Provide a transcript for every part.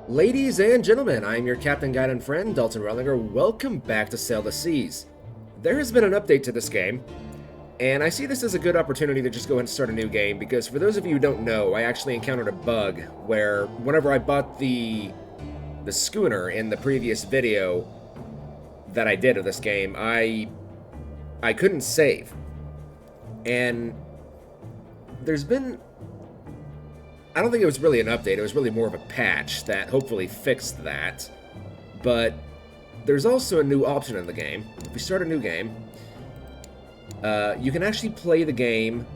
Ladies and gentlemen, I am your captain, guide, and friend, Dalton Rellinger. Welcome back to Sail the Seas. There has been an update to this game, and I see this as a good opportunity to just go ahead and start a new game, because for those of you who don't know, I actually encountered a bug where whenever I bought the schooner in the previous video that I did of this game, I couldn't save. And there's been, I don't think it was really an update, it was really more of a patch that hopefully fixed that. But there's also a new option in the game. If you start a new game, you can actually play the game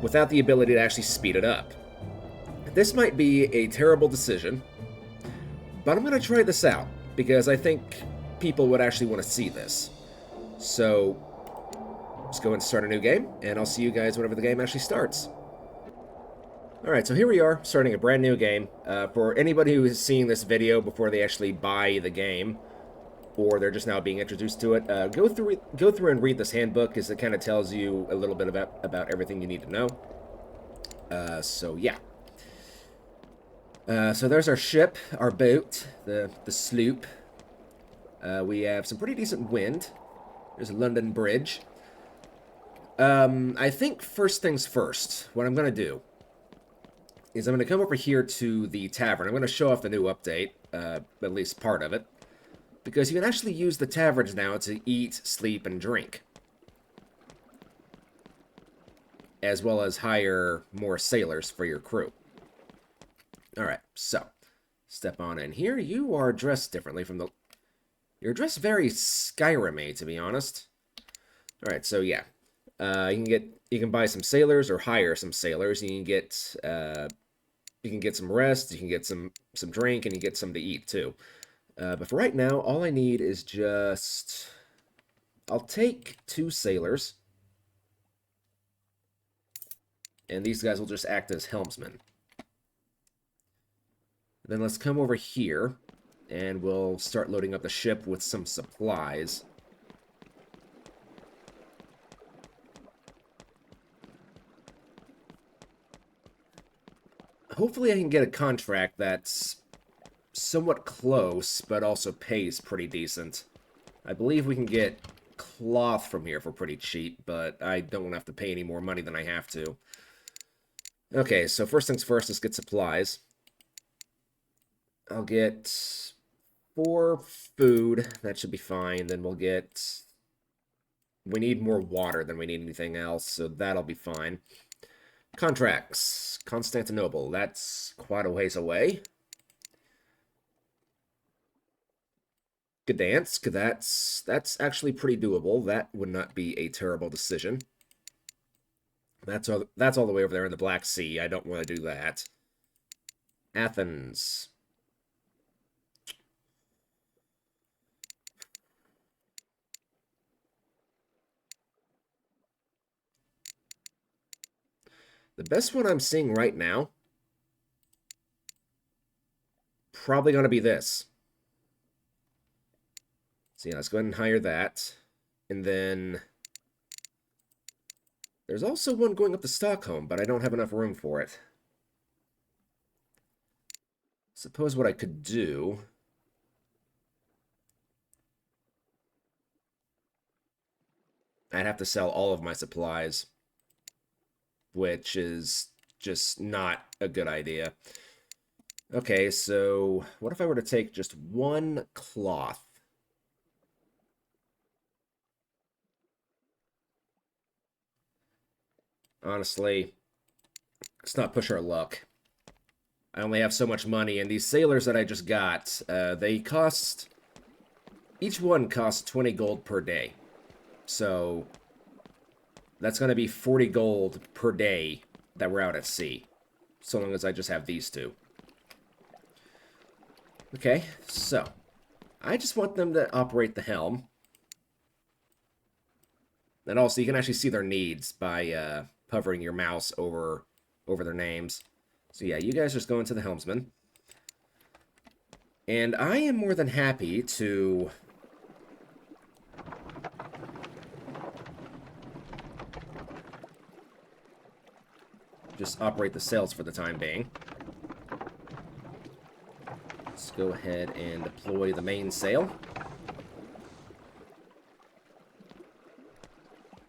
without the ability to actually speed it up. This might be a terrible decision, but I'm going to try this out because I think people would actually want to see this. So, let's go and start a new game, and I'll see you guys whenever the game actually starts. Alright, so here we are, starting a brand new game. For anybody who is seeing this video before they actually buy the game, or they're just now being introduced to it, go through and read this handbook, because it kind of tells you a little bit about everything you need to know. So yeah. So there's our ship, our boat, the sloop. We have some pretty decent wind. There's a London Bridge. I think first things first, what I'm going to do is I'm going to come over here to the tavern. I'm going to show off the new update, at least part of it, because you can actually use the taverns now to eat, sleep, and drink, as well as hire more sailors for your crew. Alright, so, step on in here. You are dressed differently from the... You're dressed very Skyrim-y, to be honest. Alright, so yeah. You can buy some sailors or hire some sailors. You can get some rest, you can get some drink, and you get some to eat too. But for right now, all I need is just... I'll take 2 sailors. And these guys will just act as helmsmen. Then let's come over here, and we'll start loading up the ship with some supplies. Hopefully I can get a contract that's somewhat close, but also pays pretty decent. I believe we can get cloth from here for pretty cheap, but I don't want to have to pay any more money than I have to. Okay, so first things first, let's get supplies. I'll get 4 food. That should be fine. Then we'll get... We need more water than we need anything else, so that'll be fine. Contracts. Constantinople. That's quite a ways away. Gdansk. That's actually pretty doable. That would not be a terrible decision. That's all the way over there in the Black Sea. I don't want to do that. Athens. The best one I'm seeing right now, probably going to be this. So yeah, let's go ahead and hire that. And then there's also one going up to Stockholm, but I don't have enough room for it. Suppose what I could do... I'd have to sell all of my supplies, which is just not a good idea. Okay, so what if I were to take just 1 cloth? Honestly, let's not push our luck. I only have so much money, and these sailors that I just got, they cost... Each one costs 20 gold per day. So, that's going to be 40 gold per day that we're out at sea. So long as I just have these 2. Okay, so, I just want them to operate the helm. And also, you can actually see their needs by hovering your mouse over their names. So yeah, you guys just go into the helmsman. And I am more than happy to... just operate the sails for the time being. Let's go ahead and deploy the mainsail.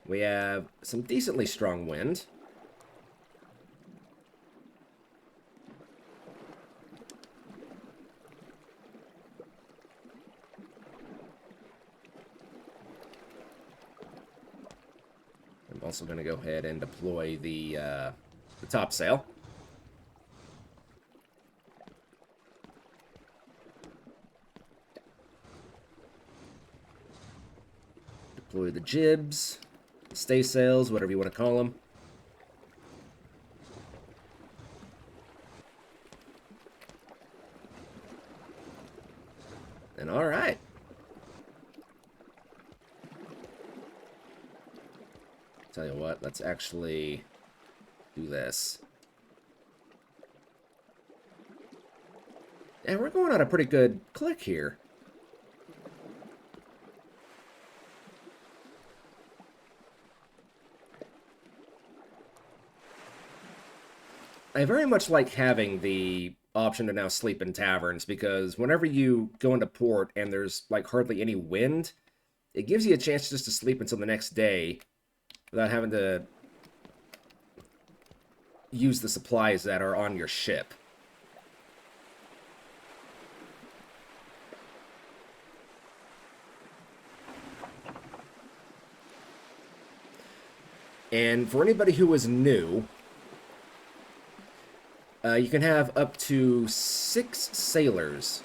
We have some decently strong wind. I'm also going to go ahead and deploy the topsail. Deploy the jibs, staysails, whatever you want to call them. And all right. Tell you what, let's actually do this. And we're going on a pretty good click here. I very much like having the option to now sleep in taverns, because whenever you go into port and there's like hardly any wind, it gives you a chance just to sleep until the next day without having to use the supplies that are on your ship. And for anybody who is new, you can have up to 6 sailors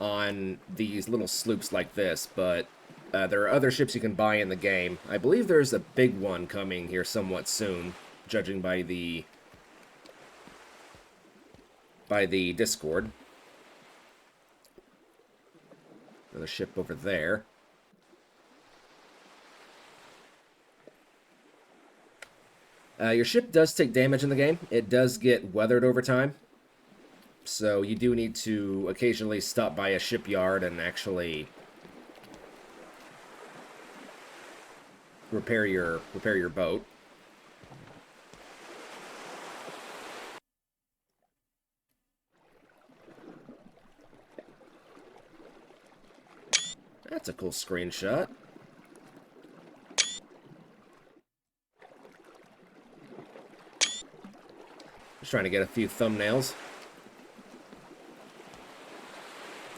on these little sloops like this, but there are other ships you can buy in the game. I believe there's a big one coming here somewhat soon, judging by the Discord. Another ship over there. Your ship does take damage in the game. It does get weathered over time. So you do need to occasionally stop by a shipyard and actually repair your boat. That's a cool screenshot. Just trying to get a few thumbnails.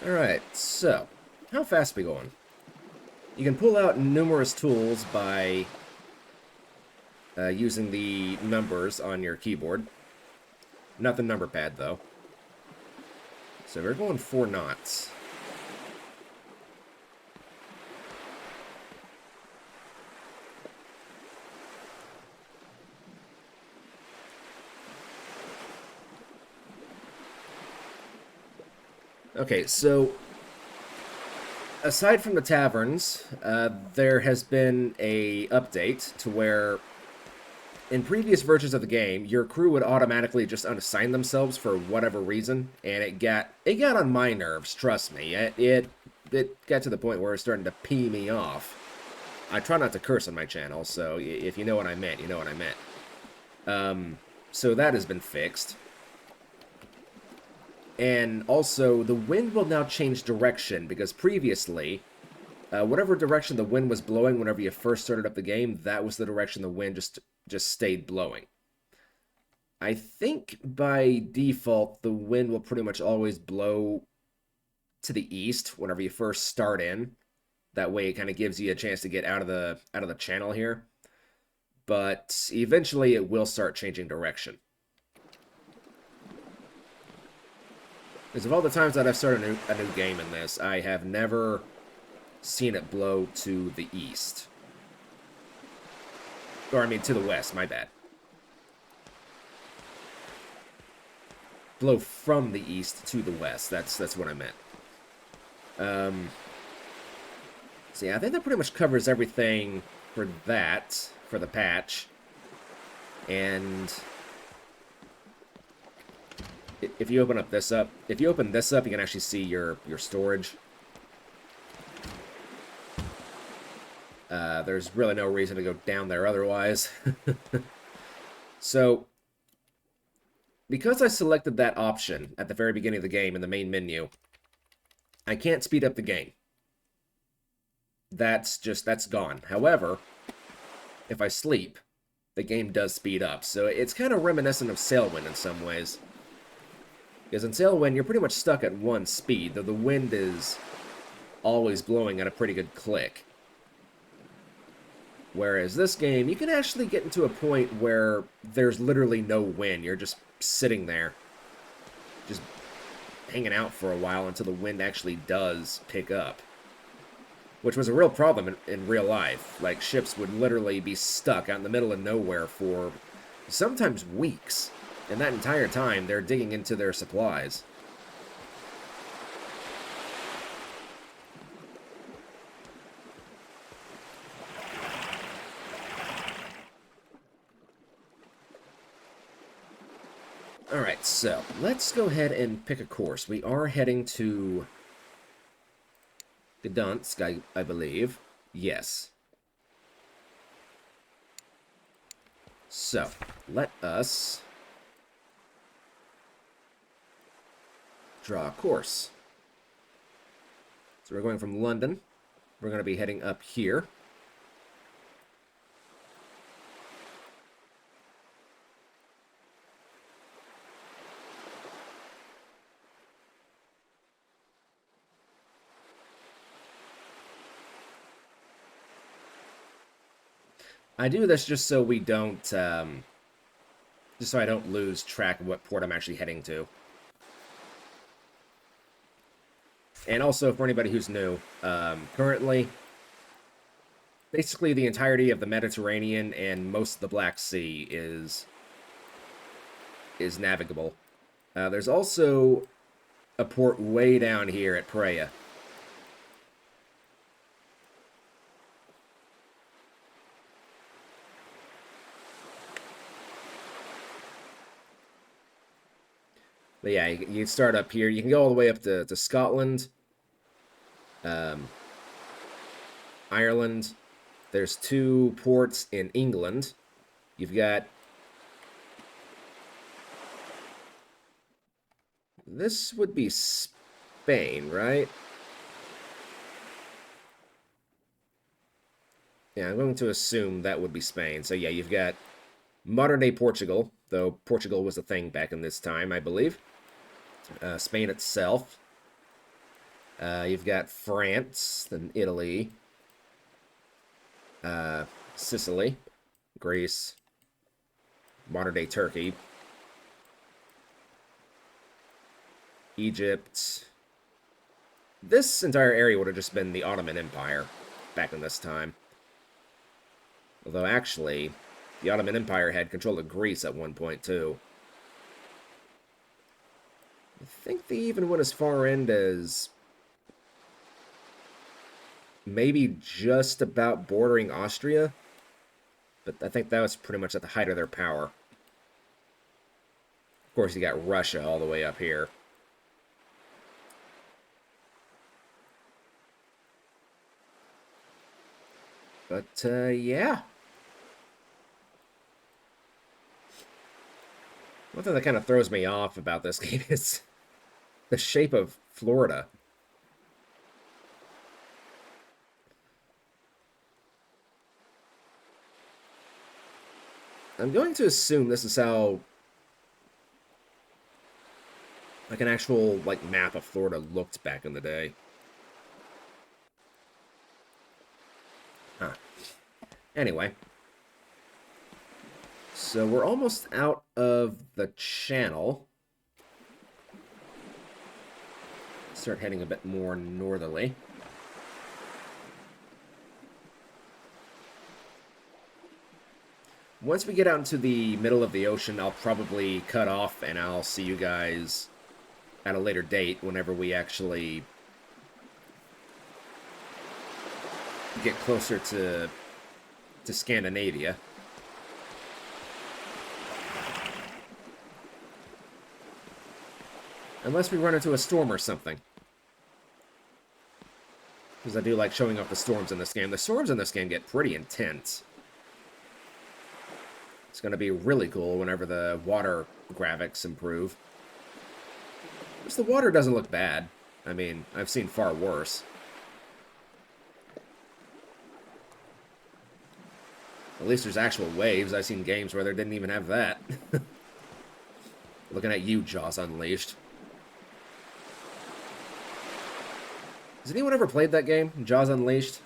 Alright, so, how fast are we going? You can pull out numerous tools by using the numbers on your keyboard. Not the number pad, though. So we're going 4 knots. Okay, so aside from the taverns, there has been a update to where in previous versions of the game, your crew would automatically just unassign themselves for whatever reason, and it got on my nerves, trust me. It got to the point where it was starting to pee me off. I try not to curse on my channel, so if you know what I meant, you know what I meant. So that has been fixed. And also, the wind will now change direction, because previously, whatever direction the wind was blowing whenever you first started up the game, that was the direction the wind just stayed blowing. I think by default, the wind will pretty much always blow to the east whenever you first start in. That way it kind of gives you a chance to get out of the channel here. But eventually it will start changing direction. Because of all the times that I've started a new game in this, I have never seen it blow to the east. Or, I mean, to the west, my bad. Blow from the east to the west, that's what I meant. So yeah, I think that pretty much covers everything for that, for the patch. And if you open this up, you can actually see your storage. There's really no reason to go down there otherwise. So, because I selected that option at the very beginning of the game in the main menu, I can't speed up the game. That's gone. However, if I sleep, the game does speed up. So it's kind of reminiscent of Sailwind in some ways. Because in Sailwind, you're pretty much stuck at one speed, though the wind is always blowing at a pretty good click. Whereas this game, you can actually get into a point where there's literally no wind. You're just sitting there, just hanging out for a while until the wind actually does pick up. Which was a real problem in real life. Like, ships would literally be stuck out in the middle of nowhere for sometimes weeks. And that entire time, they're digging into their supplies. Alright, so let's go ahead and pick a course. We are heading to Gdansk, I believe. Yes. So, let us draw a course. So we're going from London. We're going to be heading up here. I do this just so we don't, just so I don't lose track of what port I'm actually heading to. And also, for anybody who's new, currently, basically the entirety of the Mediterranean and most of the Black Sea is navigable. There's also a port way down here at Praia. But yeah, you start up here. You can go all the way up to Scotland, Ireland. There's 2 ports in England. You've got... This would be Spain, right? Yeah, I'm going to assume that would be Spain. So yeah, you've got modern-day Portugal, though Portugal was a thing back in this time, I believe. Spain itself. You've got France, then Italy, Sicily, Greece, modern-day Turkey, Egypt. This entire area would have just been the Ottoman Empire back in this time. Although, actually, the Ottoman Empire had control of Greece at one point, too. I think they even went as far in as maybe just about bordering Austria. But I think that was pretty much at the height of their power. Of course, you got Russia all the way up here. But, yeah. One thing that kind of throws me off about this game is the shape of Florida. I'm going to assume this is how, like, an actual, like, map of Florida looked back in the day. Huh. Anyway. So we're almost out of the channel. Start heading a bit more northerly. Once we get out into the middle of the ocean, I'll probably cut off and I'll see you guys at a later date whenever we actually get closer to Scandinavia. Unless we run into a storm or something. Because I do like showing off the storms in this game. The storms in this game get pretty intense. It's going to be really cool whenever the water graphics improve. Just the water doesn't look bad. I mean, I've seen far worse. At least there's actual waves. I've seen games where they didn't even have that. Looking at you, Jaws Unleashed. Has anyone ever played that game, Jaws Unleashed?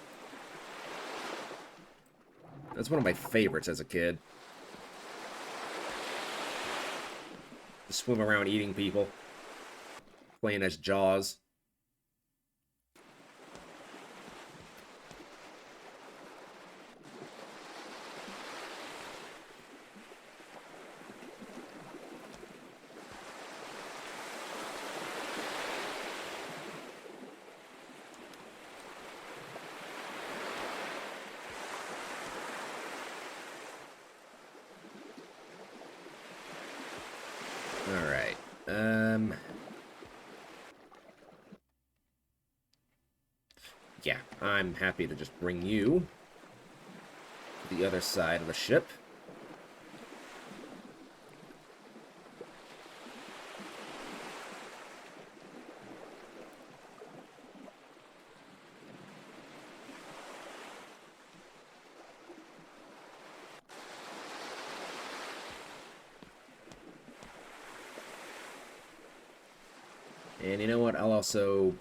That's one of my favorites as a kid. Just swim around eating people. Playing as Jaws. Alright. Yeah, I'm happy to just bring you to the other side of the ship. And you know what? I'll also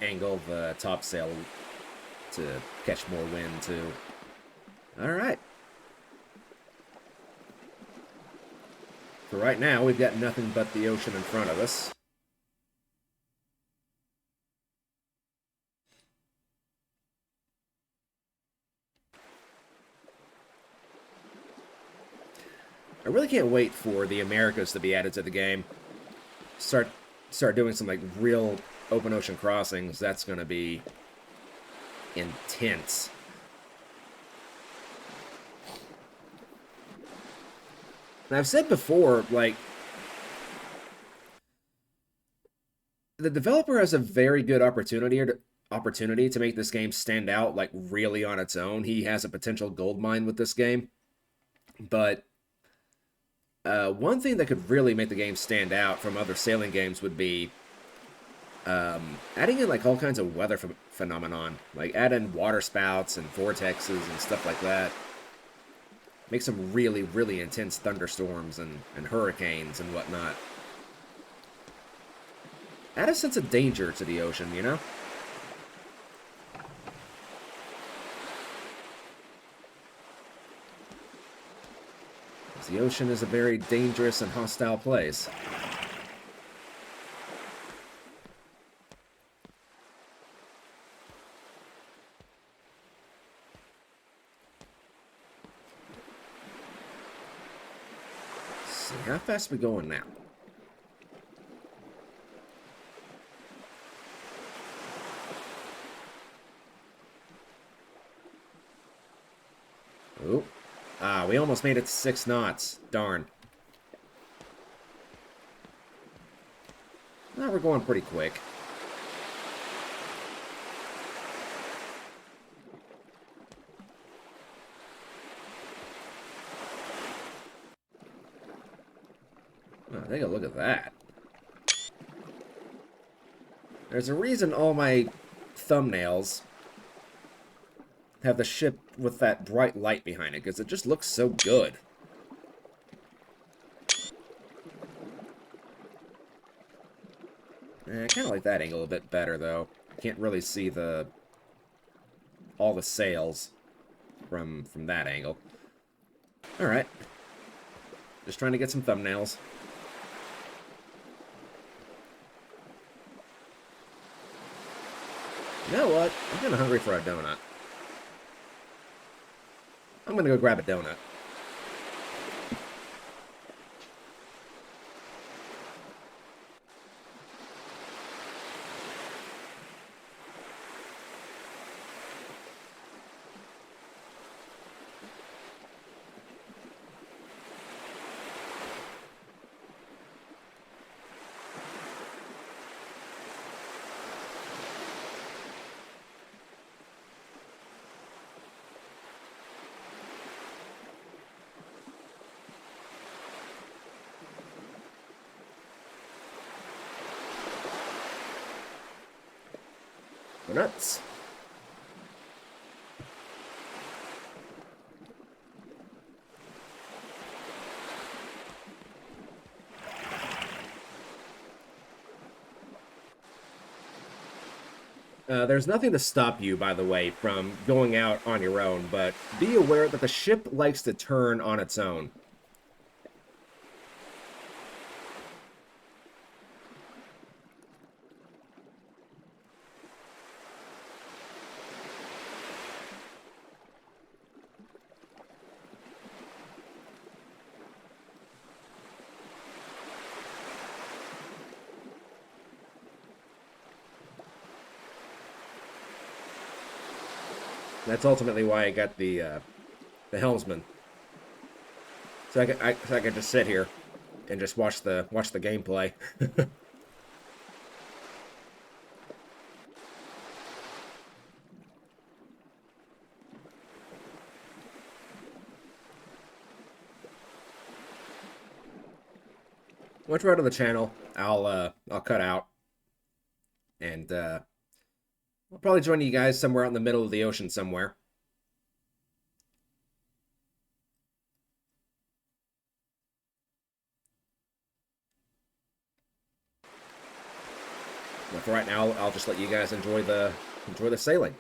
angle the topsail to catch more wind, too. Alright. For right now, we've got nothing but the ocean in front of us. I really can't wait for the Americas to be added to the game. Start doing some like real open ocean crossings. That's going to be intense. And I've said before, like, the developer has a very good opportunity to make this game stand out, like, really on its own. He has a potential gold mine with this game. But one thing that could really make the game stand out from other sailing games would be adding in like all kinds of weather phenomenon, like add in water spouts and vortexes and stuff like that. Make some really, really intense thunderstorms and hurricanes and whatnot. Add a sense of danger to the ocean, you know? Because the ocean is a very dangerous and hostile place. How fast are we going now? Oh. Ah, we almost made it to 6 knots. Darn. Now we're going pretty quick. Oh, take a look at that. There's a reason all my thumbnails have the ship with that bright light behind it, because it just looks so good. I kind of like that angle a bit better, though. Can't really see all the sails from that angle. Alright. Just trying to get some thumbnails. You know what? I'm kind of hungry for a donut. I'm gonna go grab a donut. Go nuts. There's nothing to stop you, by the way, from going out on your own, but be aware that the ship likes to turn on its own. That's ultimately why I got the helmsman, so I could just sit here and just watch the gameplay. Once we're out of the channel, I'll cut out, and I'll probably join you guys somewhere out in the middle of the ocean somewhere. But for right now, I'll just let you guys enjoy the sailing.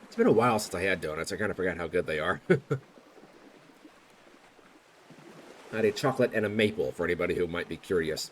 It's been a while since I had donuts. I kind of forgot how good they are. I had a chocolate and a maple for anybody who might be curious.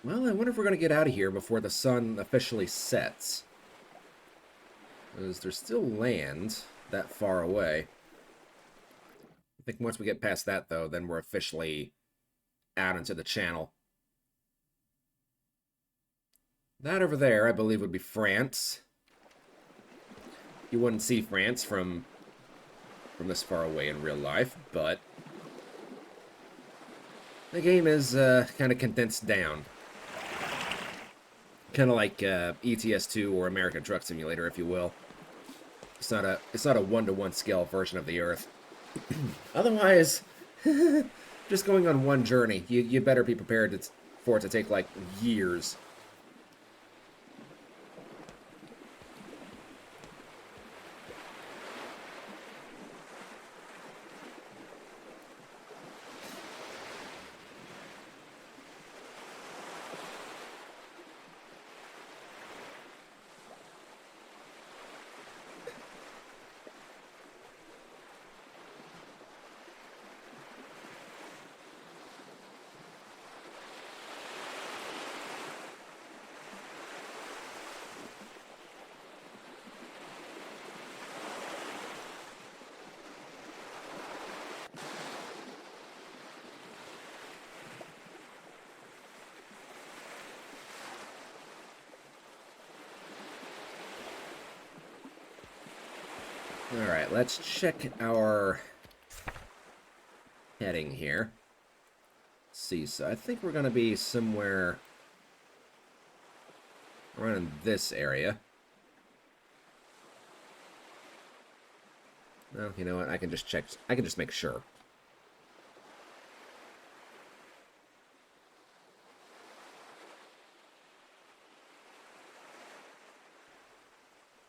Well, I wonder if we're going to get out of here before the sun officially sets. Because there's still land that far away. I think once we get past that, though, then we're officially out into the channel. That over there, I believe, would be France. You wouldn't see France from this far away in real life, but the game is kind of condensed down. Kind of like ETS2 or American Truck Simulator, if you will. It's not a one-to-one scale version of the Earth. Otherwise, just going on one journey, you better be prepared for it to take like years. Alright, let's check our heading here. Let's see, so I think we're going to be somewhere around in this area. Well, you know what? I can just check. I can just make sure.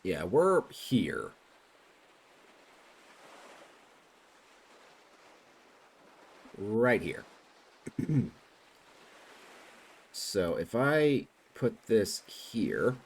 Yeah, we're here. Right here. So if I put this here...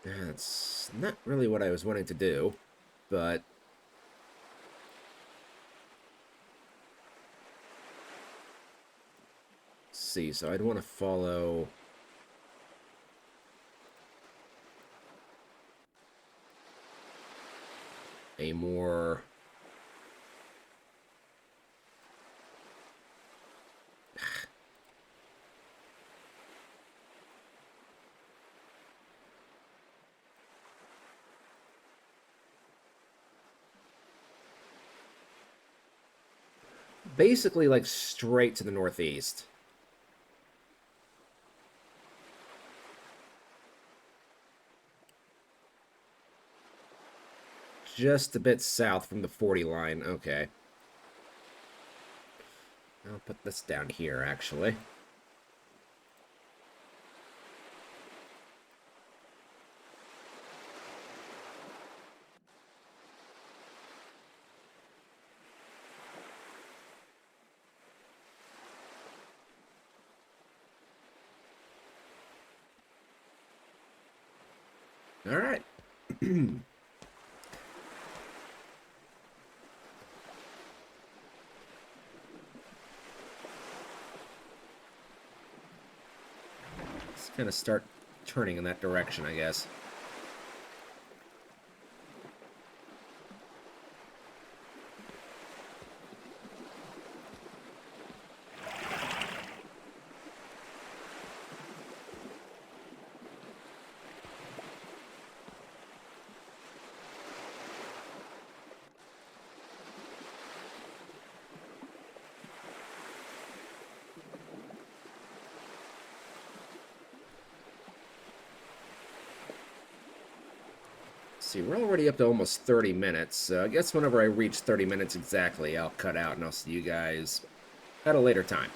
That's not really what I was wanting to do, but... Let's see, so I'd want to follow... a more... basically, like, straight to the northeast. Just a bit south from the 40 line. Okay. I'll put this down here, actually. All right. Let's kind of start turning in that direction, I guess. See, we're already up to almost 30 minutes, so I guess whenever I reach 30 minutes exactly, I'll cut out and I'll see you guys at a later time.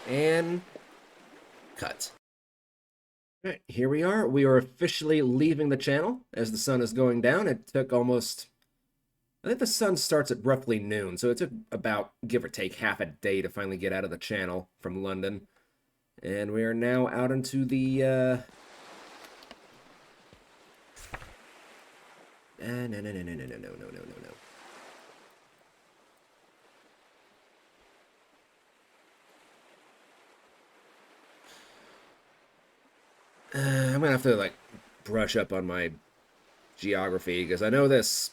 And cut. All right, here we are. We are officially leaving the channel as the sun is going down. It took almost... I think the sun starts at roughly noon, so it took about, give or take, half a day to finally get out of the channel from London. And we are now out into the, no, no, no, no, no, no, no, no, no, no, no. I'm gonna have to, like, brush up on my geography, because I know this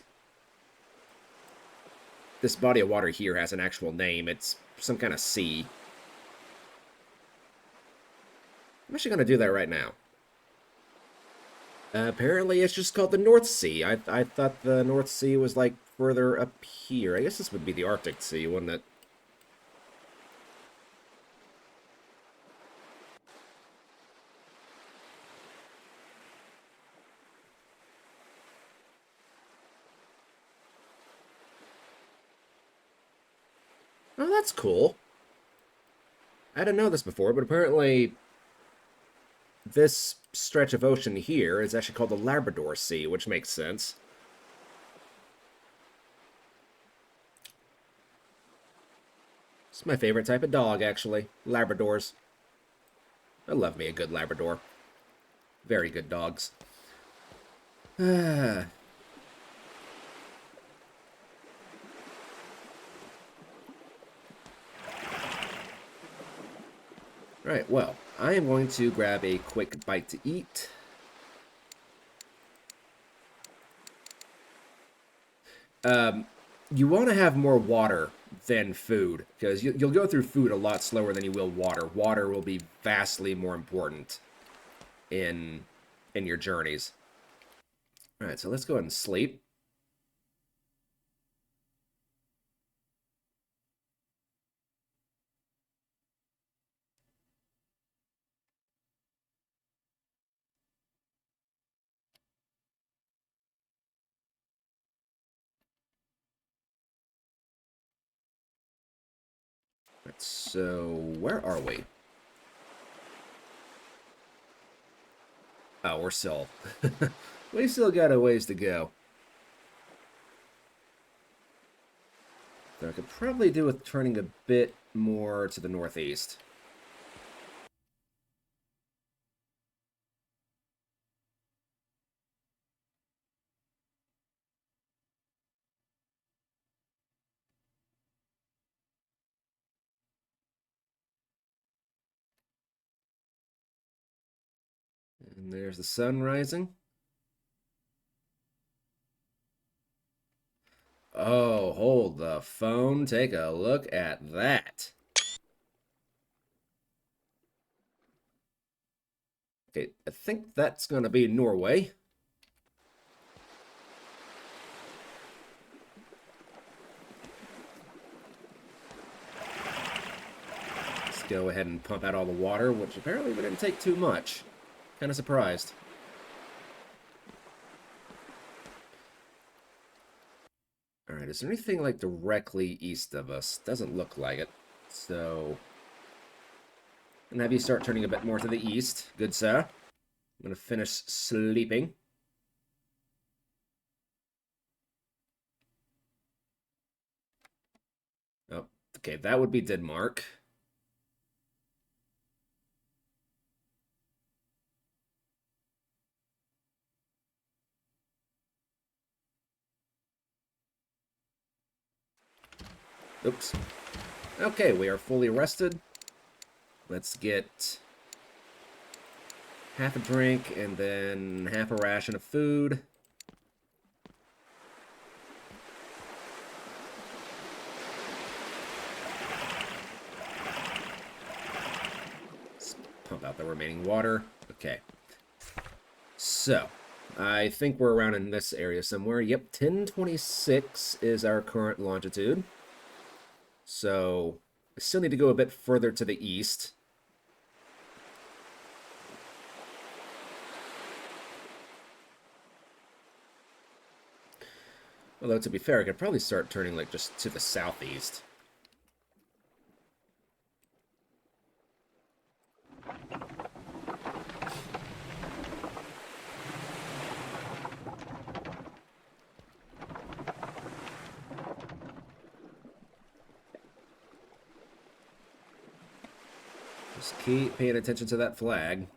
body of water here has an actual name. It's some kind of sea. I'm actually gonna do that right now. Apparently it's just called the North Sea. I thought the North Sea was, like, further up here. I guess this would be the Arctic Sea, wouldn't it? Oh, that's cool. I didn't know this before, but apparently this stretch of ocean here is actually called the Labrador Sea, which makes sense. It's my favorite type of dog, actually. Labradors. I love me a good Labrador. Very good dogs. Ah. Right, well, I am going to grab a quick bite to eat. You want to have more water than food, because you'll go through food a lot slower than you will water. Water will be vastly more important in your journeys. All right, so let's go ahead and sleep. Right, so where are we? Oh, we're still... we still got a ways to go. So I could probably do with turning a bit more to the northeast. And there's the sun rising. Oh, hold the phone. Take a look at that. Okay, I think that's going to be Norway. Let's go ahead and pump out all the water, which apparently we didn't take too much. Kind of surprised. Alright, is there anything like directly east of us? Doesn't look like it. So, I'm gonna have you start turning a bit more to the east. Good, sir. I'm gonna finish sleeping. Oh, okay, that would be Denmark. Oops. Okay, we are fully rested. Let's get half a drink and then half a ration of food. Let's pump out the remaining water. Okay. So, I think we're around in this area somewhere. Yep, 1026 is our current longitude. So, I still need to go a bit further to the east. Although, to be fair, I could probably start turning, like, just to the southeast. Just keep paying attention to that flag.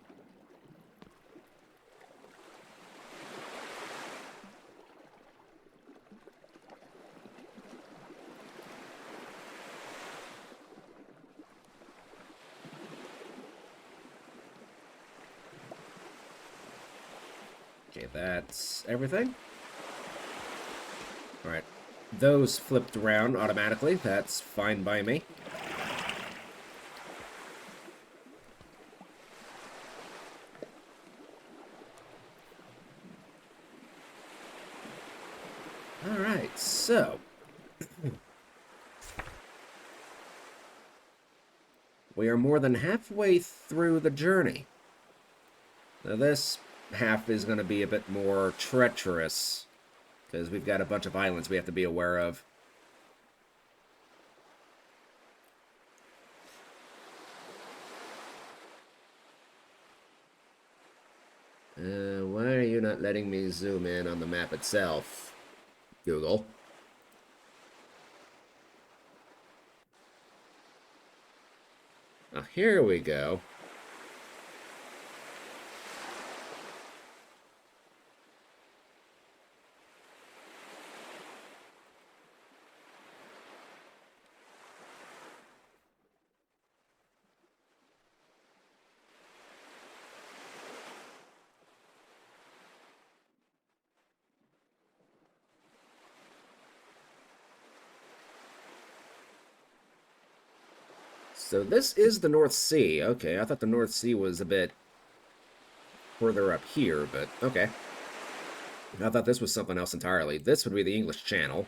Okay, that's everything. Alright. Those flipped around automatically. That's fine by me. Alright, so So, we are more than halfway through the journey. Now this half is going to be a bit more treacherous, because we've got a bunch of islands we have to be aware of. Why are you not letting me zoom in on the map itself, Google? Oh, here we go. So this is the North Sea. Okay, I thought the North Sea was a bit further up here, but okay. I thought this was something else entirely. This would be the English Channel.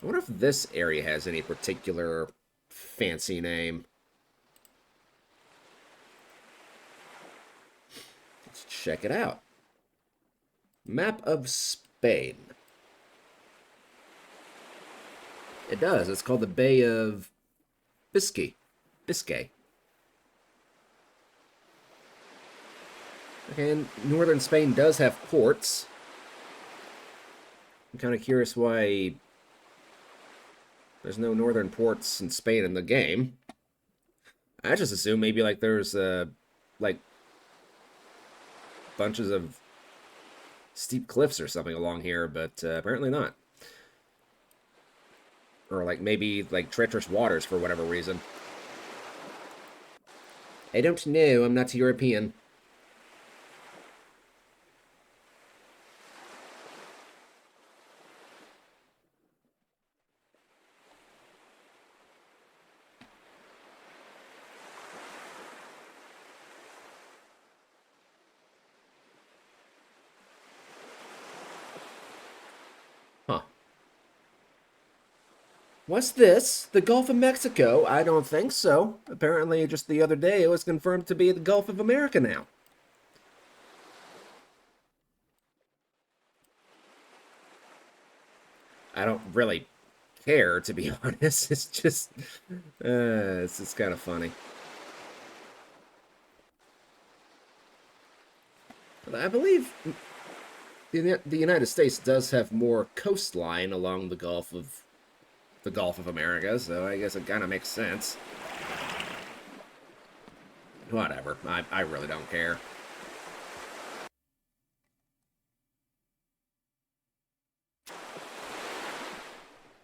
I wonder if this area has any particular fancy name. Let's check it out. Map of Spain. It does. It's called the Bay of Biscay. Okay, and northern Spain does have ports. I'm kind of curious why there's no northern ports in Spain in the game. I just assume maybe like there's like bunches of steep cliffs or something along here, but apparently not. Or like maybe like treacherous waters for whatever reason. I don't know. I'm not European. Huh. What's this? The Gulf of Mexico? I don't think so. Apparently, just the other day, it was confirmed to be the Gulf of America now. I don't really care, to be honest. It's just, it's kind of funny. But I believe the United States does have more coastline along the Gulf of America, so I guess it kind of makes sense. Whatever. I really don't care.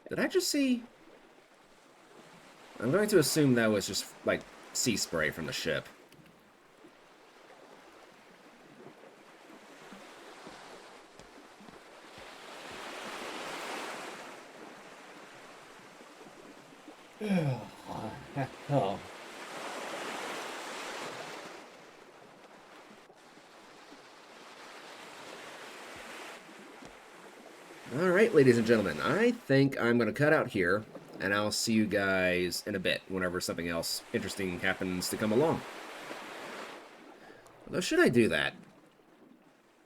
Did I just see... I'm going to assume that was just, like, sea spray from the ship. Oh. Alright, ladies and gentlemen, I think I'm going to cut out here, and I'll see you guys in a bit, whenever something else interesting happens to come along. Although, should I do that?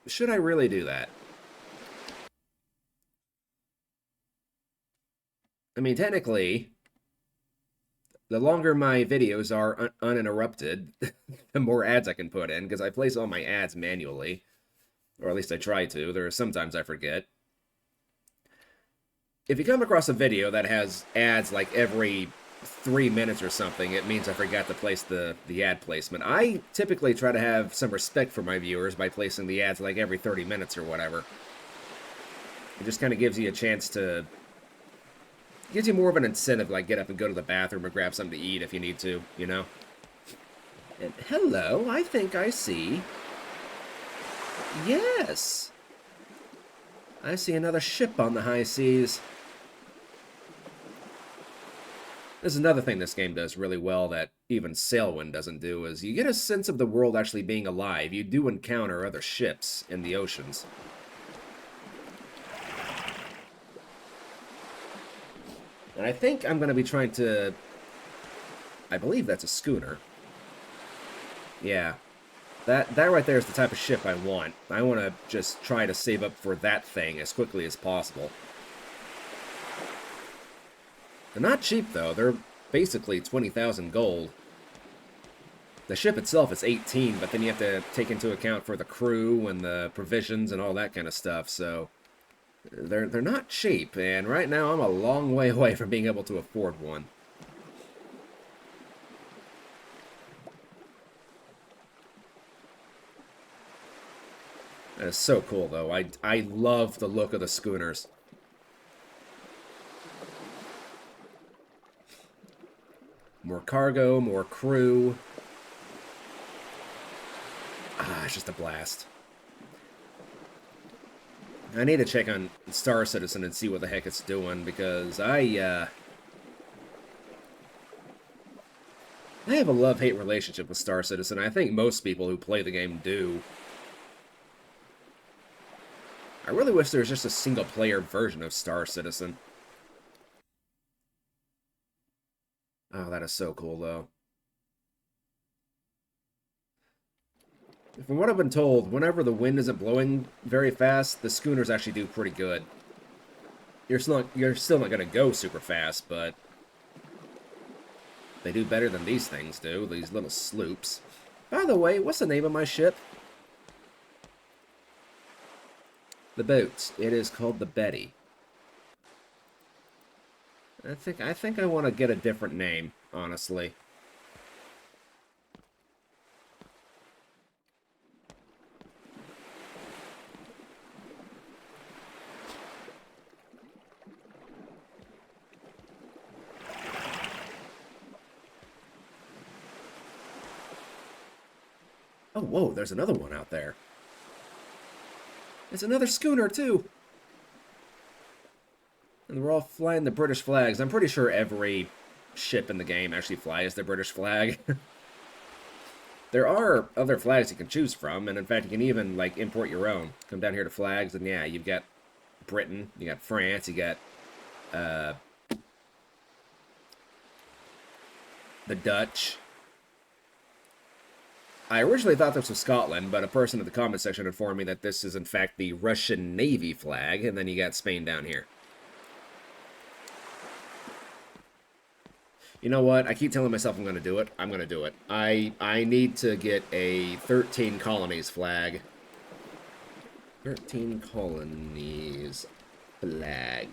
Should I really do that? I mean, technically, the longer my videos are uninterrupted, the more ads I can put in, because I place all my ads manually. Or at least I try to. There are sometimes I forget. If you come across a video that has ads like every 3 minutes or something, it means I forgot to place the ad placement. I typically try to have some respect for my viewers by placing the ads like every 30 minutes or whatever. It just kind of gives you a chance to... gives you more of an incentive, like get up and go to the bathroom or grab something to eat if you need to, you know? And hello, I think I see... Yes! I see another ship on the high seas. There's another thing this game does really well that even Sailwind doesn't do, is you get a sense of the world actually being alive. You do encounter other ships in the oceans. And I think I'm going to be trying to... I believe that's a schooner. Yeah. That right there is the type of ship I want. I want to just try to save up for that thing as quickly as possible. They're not cheap, though. They're basically 20,000 gold. The ship itself is 18, but then you have to take into account for the crew and the provisions and all that kind of stuff, so... They're not cheap, and right now I'm a long way away from being able to afford one. That is so cool, though. I love the look of the schooners. More cargo, more crew. Ah, it's just a blast. I need to check on Star Citizen and see what the heck it's doing, because I have a love-hate relationship with Star Citizen. I think most people who play the game do. I really wish there was just a single-player version of Star Citizen. Oh, that is so cool, though. From what I've been told, whenever the wind isn't blowing very fast, the schooners actually do pretty good. You're still not going to go super fast, but they do better than these things do, these little sloops. By the way, what's the name of my ship? The boat. It is called the Betty. I think I want to get a different name, honestly. Oh, whoa, there's another one out there. It's another schooner, too. And we're all flying the British flags. I'm pretty sure every ship in the game actually flies the British flag. There are other flags you can choose from, and in fact, you can even, like, import your own. Come down here to flags, and yeah, you've got Britain, you got France, you got, the Dutch. I originally thought this was Scotland, but a person in the comment section informed me that this is, in fact, the Russian Navy flag, and then you got Spain down here. You know what? I keep telling myself I'm going to do it. I'm going to do it. I need to get a 13 colonies flag. 13 colonies flag.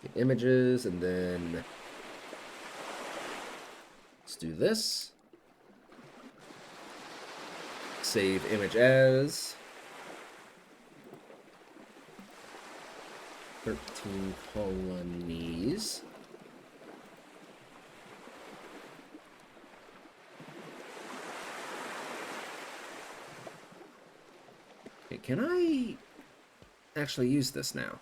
Get images, and then let's do this. Save image as 13 colonies. Okay, can I actually use this now?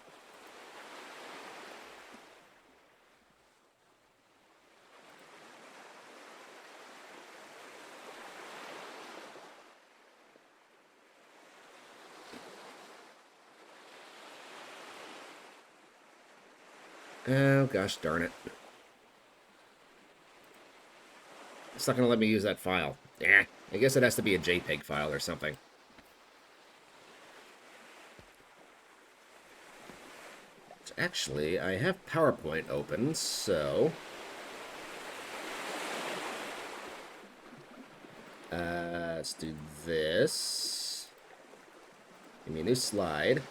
Oh, gosh darn it. It's not going to let me use that file. Yeah, I guess it has to be a JPEG file or something. Actually, I have PowerPoint open, so... let's do this. Give me a new slide.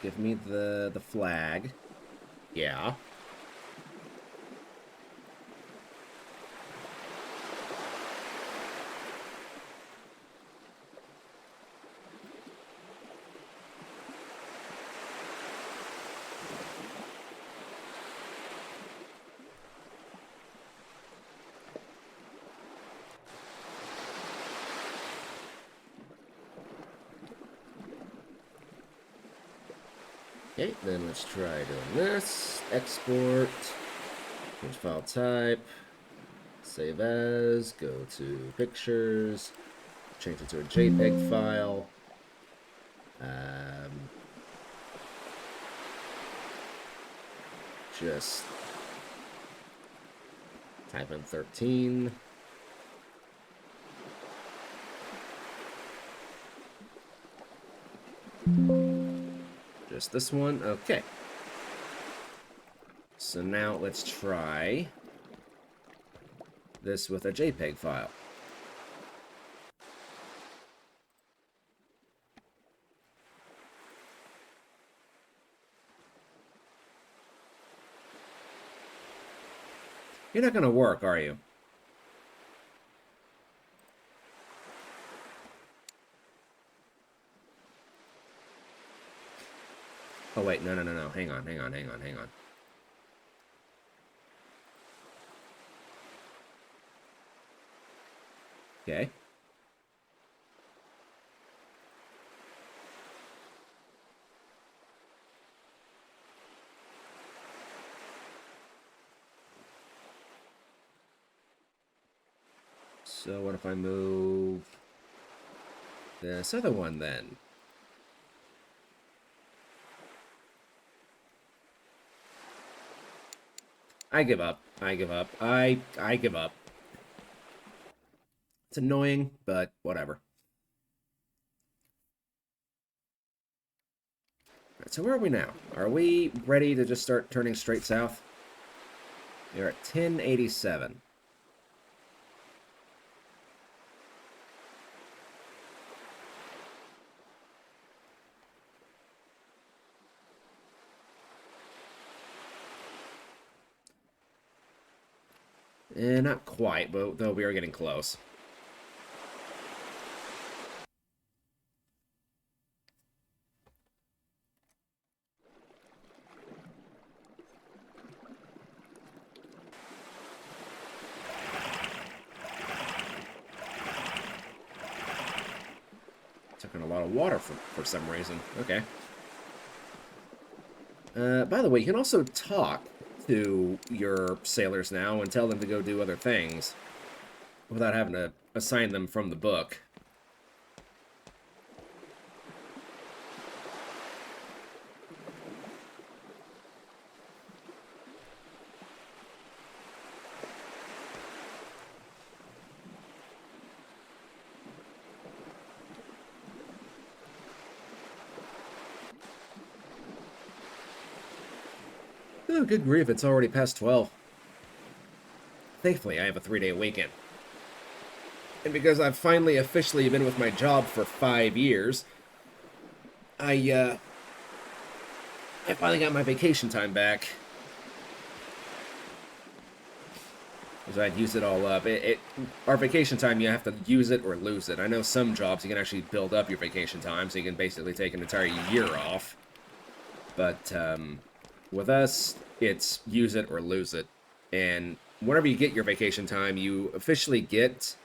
Give me the flag. Yeah. Okay, then let's try doing this. Export. Change file type. Save as. Go to pictures. Change it to a JPEG file. Just type in 13. Just this one. Okay. So now let's try this with a JPEG file. You're not going to work, are you? Oh, wait. No. Hang on. Okay. So what if I move this other one then? I give up. I give up. I give up. It's annoying, but whatever. Alright, so where are we now? Are we ready to just start turning straight south? We're at 1087. Not quite, but though we are getting close. Took in a lot of water for some reason. Okay. By the way, you can also talk to your sailors now and tell them to go do other things without having to assign them from the book. Oh, good grief, it's already past 12. Thankfully, I have a 3-day weekend. And because I've finally officially been with my job for 5 years, I finally got my vacation time back. Because I'd used it all up. Our vacation time, you have to use it or lose it. I know some jobs you can actually build up your vacation time, so you can basically take an entire year off. But, with us, it's use it or lose it. And whenever you get your vacation time, you officially get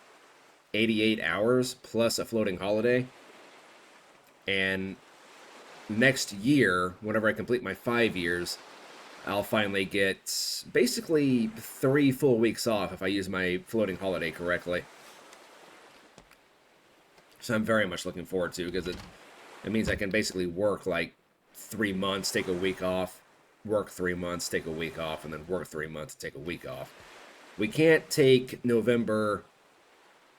88 hours plus a floating holiday. And next year, whenever I complete my 5 years, I'll finally get basically 3 full weeks off if I use my floating holiday correctly. So I'm very much looking forward to, because it means I can basically work like 3 months, take a week off, work 3 months, take a week off, and then work 3 months, take a week off. We can't take November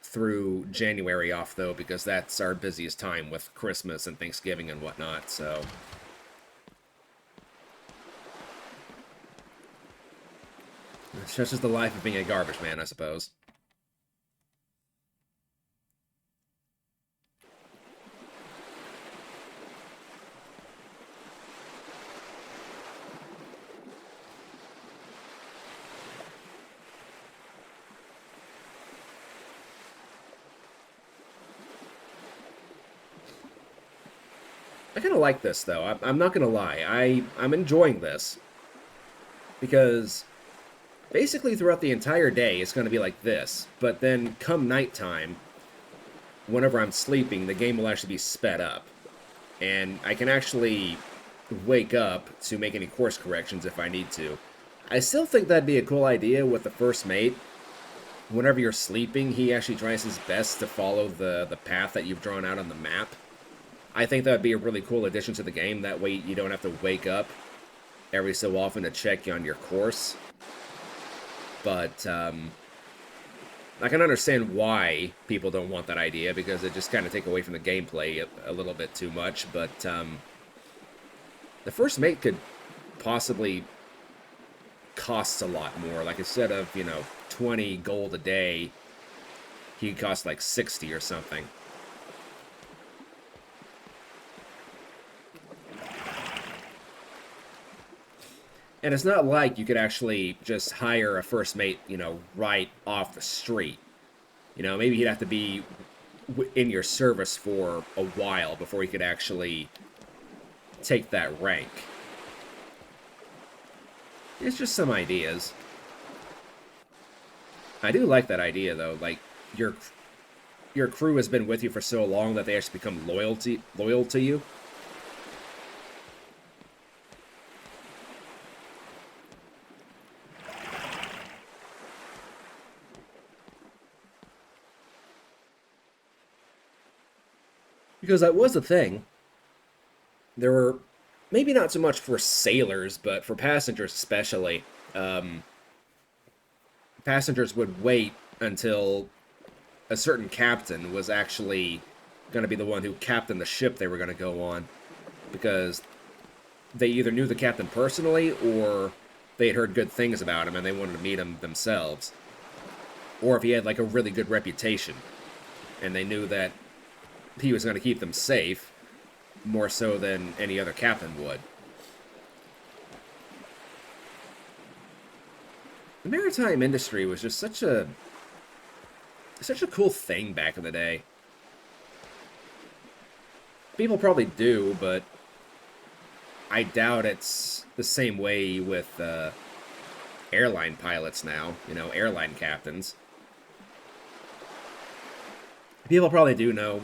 through January off, though, because that's our busiest time with Christmas and Thanksgiving and whatnot, so... It's just the life of being a garbage man, I suppose. I kind of like this, though. I'm not going to lie. I'm enjoying this. Because basically throughout the entire day, it's going to be like this. But then come nighttime, whenever I'm sleeping, the game will actually be sped up. And I can actually wake up to make any course corrections if I need to. I still think that'd be a cool idea with the first mate. Whenever you're sleeping, he actually tries his best to follow the path that you've drawn out on the map. I think that would be a really cool addition to the game. That way you don't have to wake up every so often to check on your course. But I can understand why people don't want that idea, because it just kind of take away from the gameplay a little bit too much. But the first mate could possibly cost a lot more. Like, instead of, 20 gold a day, he cost like 60 or something. And it's not like you could actually just hire a first mate, right off the street. Maybe he'd have to be in your service for a while before he could actually take that rank. It's just some ideas. I do like that idea, though. Like, your crew has been with you for so long that they actually become loyal to you. Because that was a thing. There were, maybe not so much for sailors, but for passengers especially. Passengers would wait until a certain captain was actually going to be the one who captained the ship they were going to go on. Because they either knew the captain personally, or they had heard good things about him and they wanted to meet him themselves. Or if he had like a really good reputation and they knew that he was going to keep them safe, more so than any other captain would. The maritime industry was just such a cool thing back in the day. People probably do, but I doubt it's the same way with airline pilots now, airline captains. People probably do know,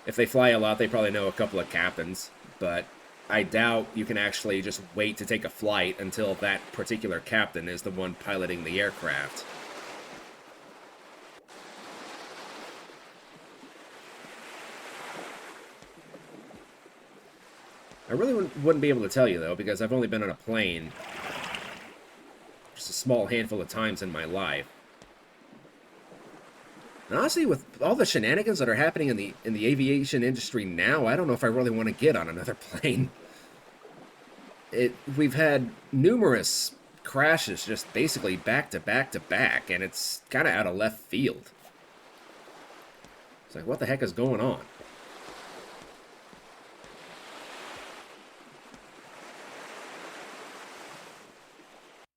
if they fly a lot, they probably know a couple of captains, but I doubt you can actually just wait to take a flight until that particular captain is the one piloting the aircraft. I really wouldn't be able to tell you, though, because I've only been on a plane just a small handful of times in my life. And honestly, with all the shenanigans that are happening in the aviation industry now, I don't know if I really want to get on another plane. We've had numerous crashes just basically back to back to back, and it's kind of out of left field. It's like, what the heck is going on?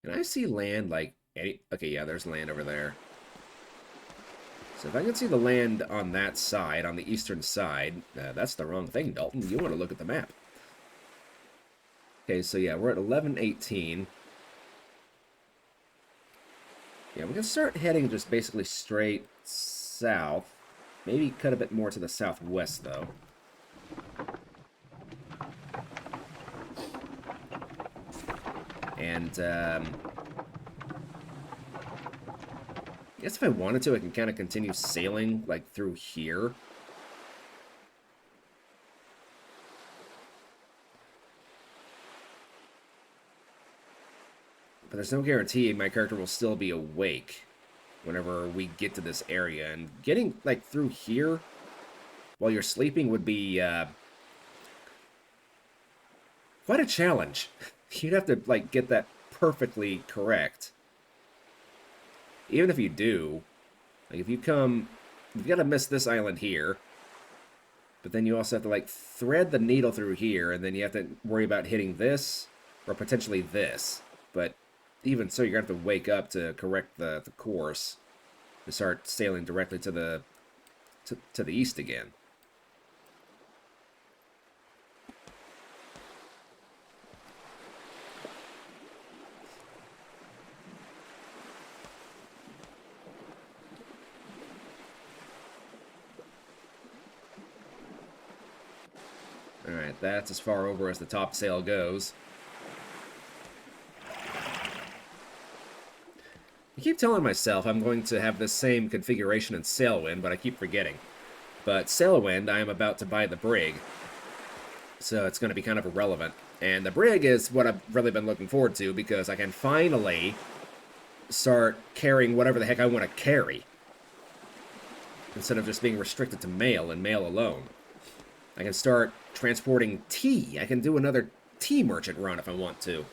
Can I see land like any... Okay, yeah, there's land over there. So if I can see the land on that side, on the eastern side, that's the wrong thing, Dalton. You want to look at the map. Okay, so yeah, we're at 11:18. Yeah, we can start heading just basically straight south. Maybe cut a bit more to the southwest, though. And, I guess if I wanted to, I can kind of continue sailing, like, through here. But there's no guarantee my character will still be awake whenever we get to this area. And getting, like, through here while you're sleeping would be, quite a challenge. You'd have to, like, get that perfectly correct. Even if you do, like, if you come, you've got to miss this island here, but then you also have to, like, thread the needle through here, and then you have to worry about hitting this, or potentially this. But even so, you're going to have to wake up to correct the course, to start sailing directly to the east again. Alright, that's as far over as the top sail goes. keep telling myself I'm going to have this same configuration in Sailwind, but I keep forgetting. But Sailwind, I am about to buy the Brig, so it's going to be kind of irrelevant. And the Brig is what I've really been looking forward to, because I can finally start carrying whatever the heck I want to carry, instead of just being restricted to mail and mail alone. I can start transporting tea. I can do another tea merchant run if I want to.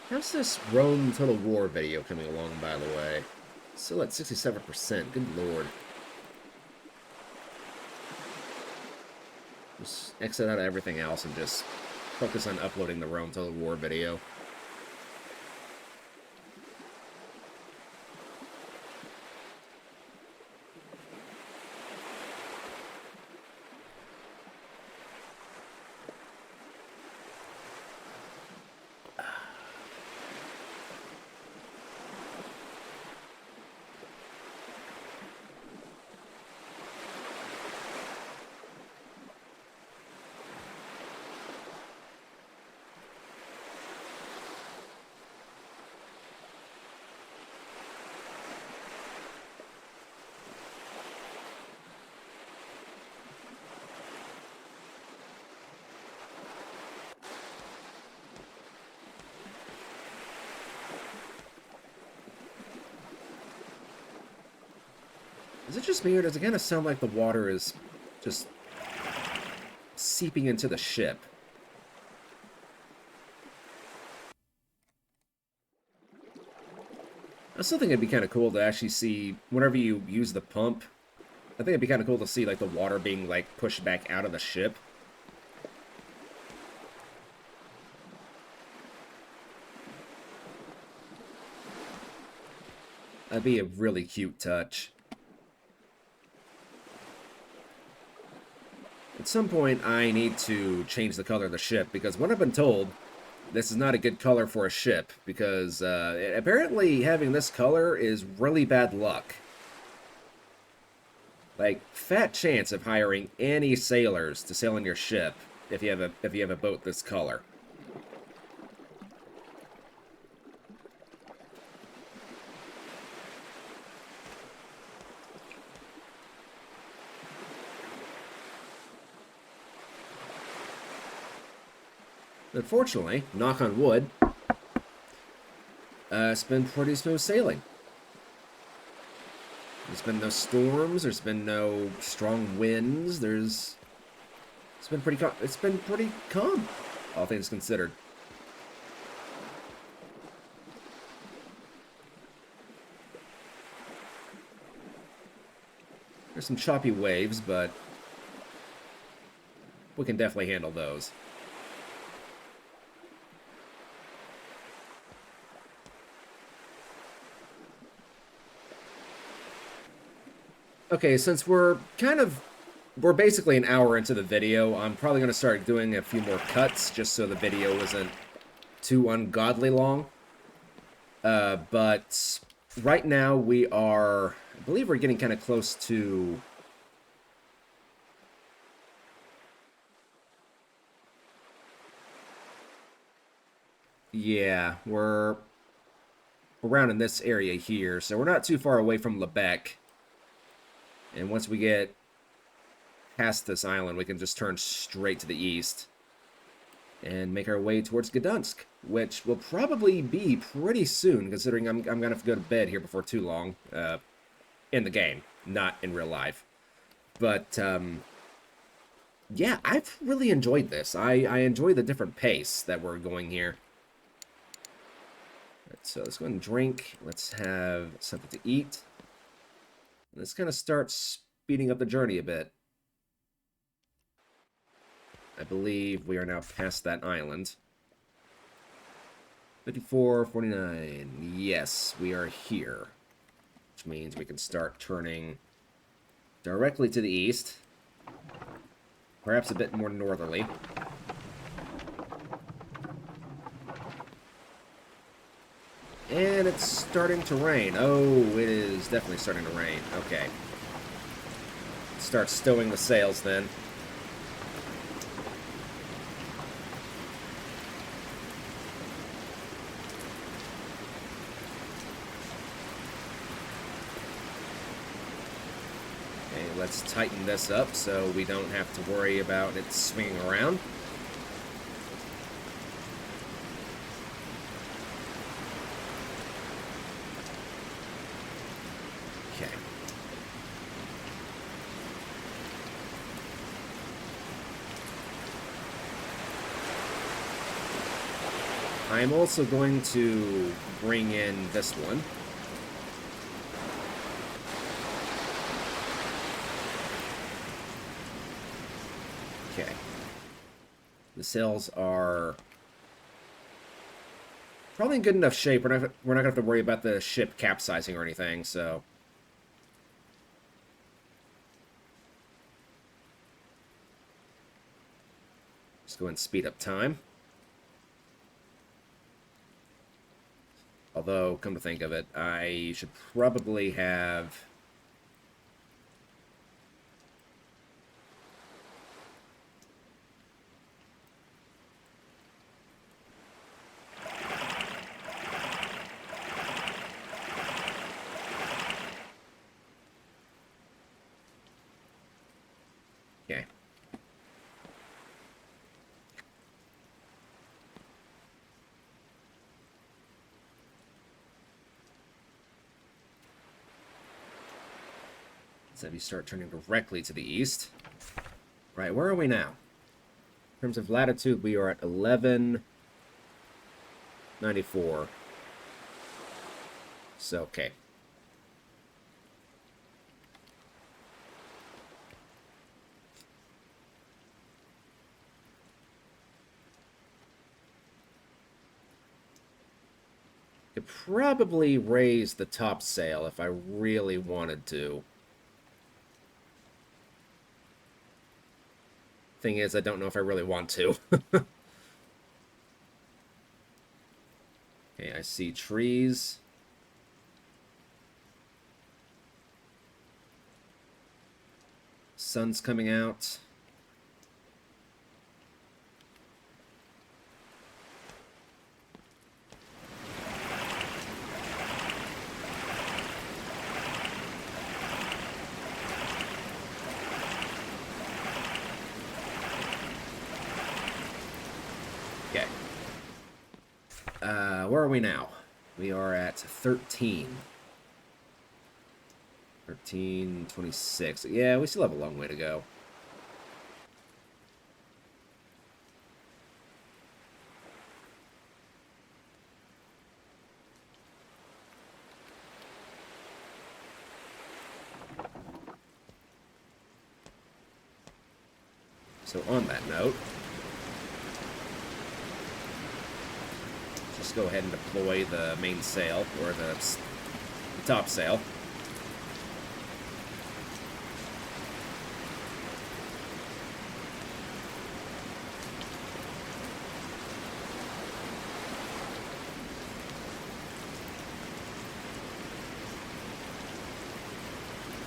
How's this Rome Total War video coming along, by the way? Still at 67%. Good lord. Just exit out of everything else and just focus on uploading the Rome Total War video. Is it just me, or does it kind of sound like the water is just seeping into the ship? I still think it'd be kind of cool to actually see, whenever you use the pump, I think it'd be kind of cool to see, like, the water being, like, pushed back out of the ship. That'd be a really cute touch. At some point, I need to change the color of the ship, because what I've been told, this is not a good color for a ship, because apparently having this color is really bad luck. Like, fat chance of hiring any sailors to sail on your ship if you have a boat this color. Unfortunately, knock on wood, it's been pretty smooth sailing. There's been no storms. There's been no strong winds. It's been pretty calm, all things considered. There's some choppy waves, but we can definitely handle those. Okay, since we're basically an hour into the video, I'm probably going to start doing a few more cuts just so the video isn't too ungodly long. But right now I believe we're getting kind of close to... Yeah, we're around in this area here, so we're not too far away from Lebec. And once we get past this island, we can just turn straight to the east and make our way towards Gdansk, which will probably be pretty soon, considering I'm going to have to go to bed here before too long, in the game, not in real life. But, yeah, I've really enjoyed this. I enjoy the different pace that we're going here. Right, so let's go ahead and drink. Let's have something to eat. Let's kind of start speeding up the journey a bit. I believe we are now past that island. 54, 49. Yes, we are here. Which means we can start turning directly to the east. Perhaps a bit more northerly. And it's starting to rain. Oh, it is definitely starting to rain. Okay. Start stowing the sails then. Okay, let's tighten this up so we don't have to worry about it swinging around. Okay. I'm also going to bring in this one. Okay. The sails are probably in good enough shape. We're not gonna have to worry about the ship capsizing or anything, so. Just go ahead and speed up time. Although, come to think of it, I should probably have... Okay. So if you start turning directly to the east. Right, where are we now? In terms of latitude, we are at 1194. So, okay. Could probably raise the top sail if I really wanted to. Thing is, I don't know if I really want to. Okay, I see trees. Sun's coming out. Okay. Where are we now? We are at 13. 1326. Yeah, we still have a long way to go. So on that note, just go ahead and deploy the main sail, or the top sail.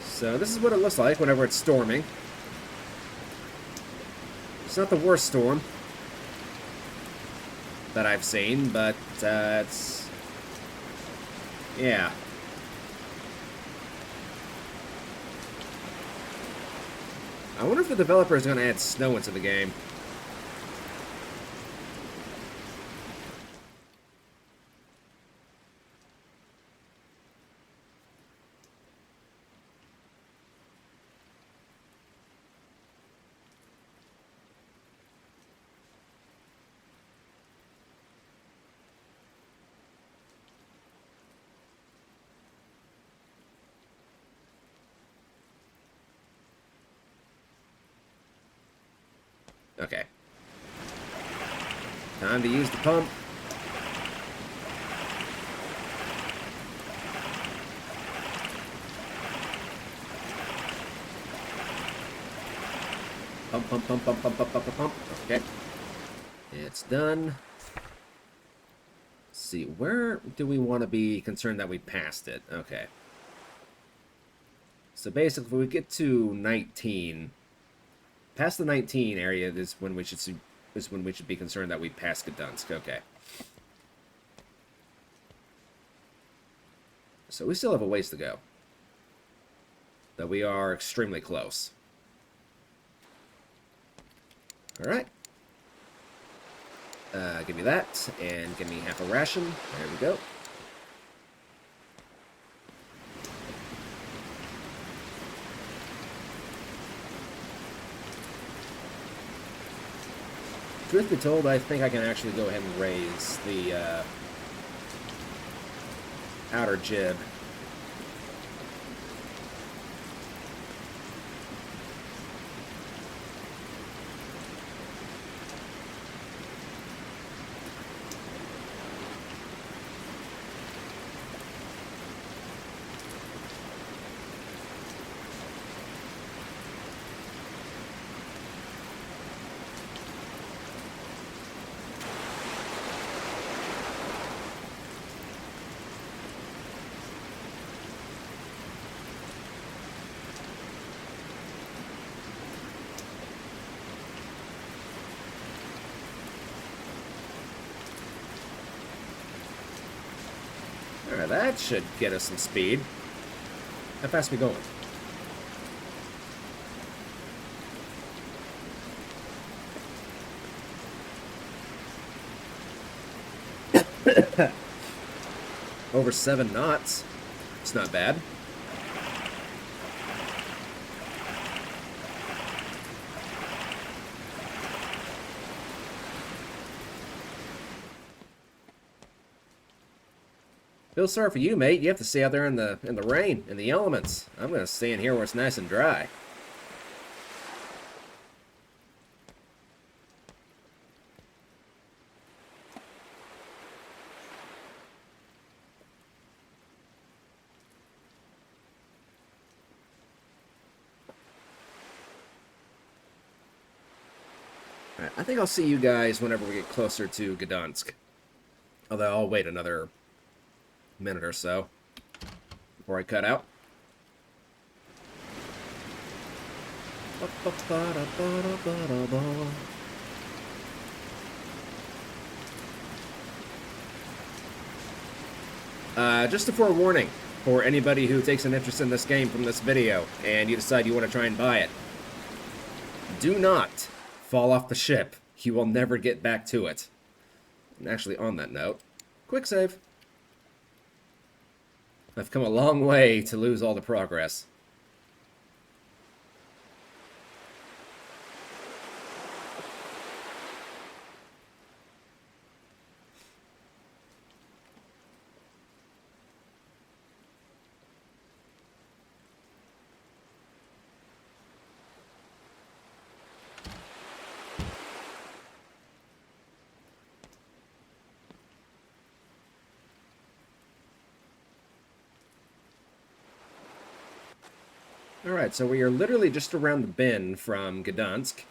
So this is what it looks like whenever it's storming. It's not the worst storm that I've seen, but it's... yeah. I wonder if the developer is going to add snow into the game. Okay. Time to use the pump. Pump, pump, pump, pump, pump, pump, pump, pump. Okay. It's done. Let's see, where do we want to be concerned that we passed it? Okay. So basically, if we get to 19, past the 19 area is when we should be concerned that we passed Gdansk. Okay. So we still have a ways to go. Though we are extremely close. Alright. Give me that, and give me half a ration. There we go. Truth be told, I think I can actually go ahead and raise the outer jib. Alright, that should get us some speed. How fast are we going? Over 7 knots. It's not bad. Feel sorry for you, mate. You have to stay out there in the rain, in the elements. I'm gonna stay in here where it's nice and dry. Alright, I think I'll see you guys whenever we get closer to Gdansk. Although I'll wait another minute or so before I cut out. Just a forewarning for anybody who takes an interest in this game from this video and you decide you want to try and buy it. Do not fall off the ship. You will never get back to it. And actually, on that note, quick save. I've come a long way to lose all the progress. Alright, so we are literally just around the bend from Gdansk.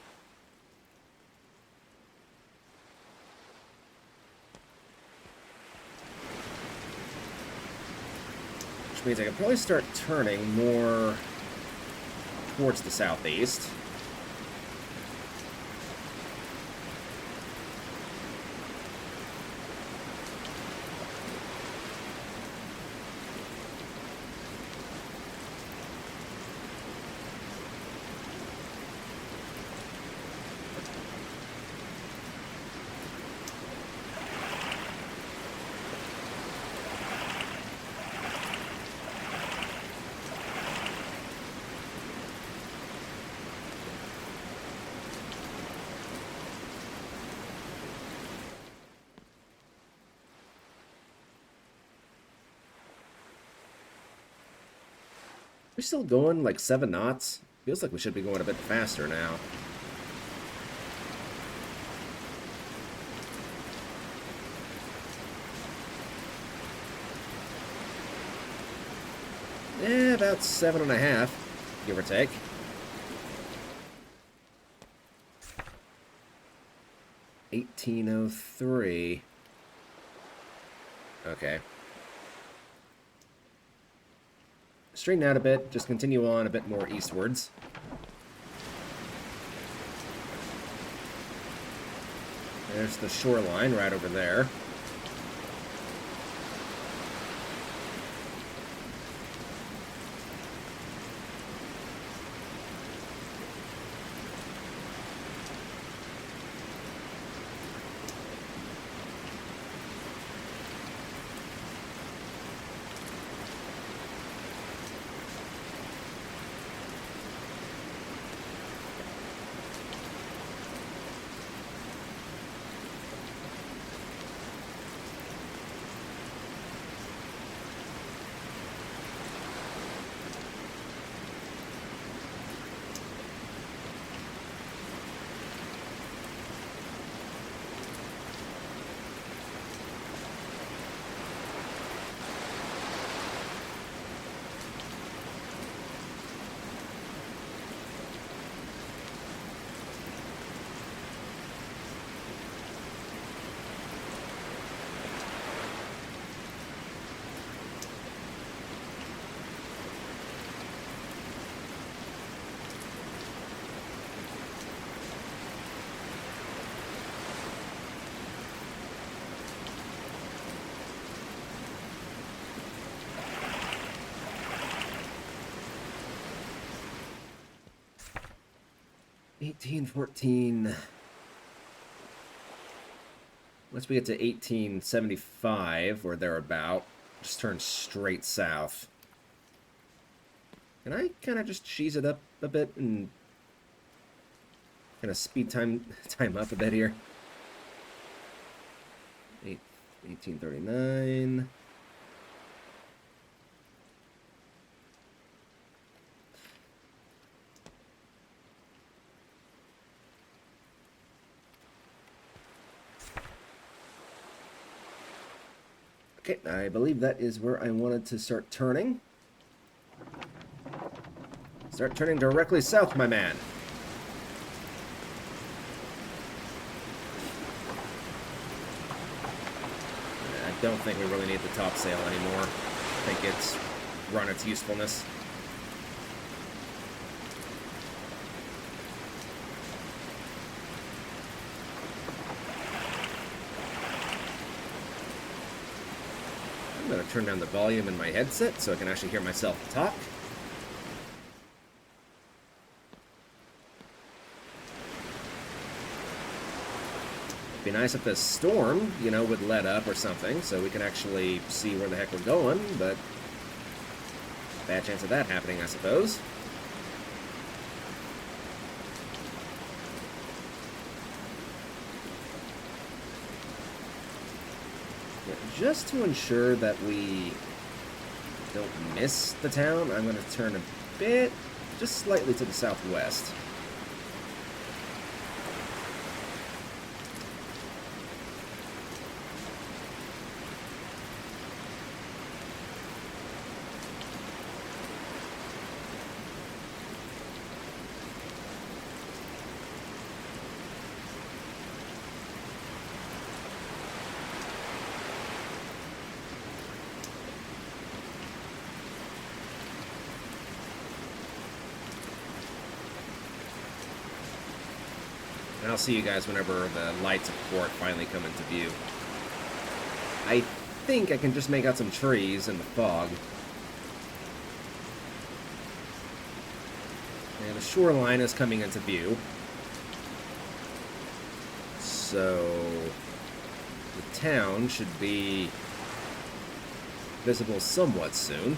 Which means I can probably start turning more towards the southeast. We're still going like 7 knots. Feels like we should be going a bit faster now. About 7.5, give or take. $18.03. Okay. Straighten out a bit, just continue on a bit more eastwards. There's the shoreline right over there. $18.14. Once we get to 1875 or thereabout, just turn straight south. Can I kind of just cheese it up a bit and kind of speed time up a bit here? 1839. Okay, I believe that is where I wanted to start turning. Start turning directly south, my man. I don't think we really need the topsail anymore. I think it's run its usefulness. I'm going to turn down the volume in my headset so I can actually hear myself talk. It'd be nice if this storm, you know, would let up or something so we can actually see where the heck we're going, but bad chance of that happening, I suppose. Just to ensure that we don't miss the town, I'm going to turn a bit, just slightly to the southwest. And I'll see you guys whenever the lights of port finally come into view. I think I can just make out some trees in the fog. And the shoreline is coming into view. So the town should be visible somewhat soon.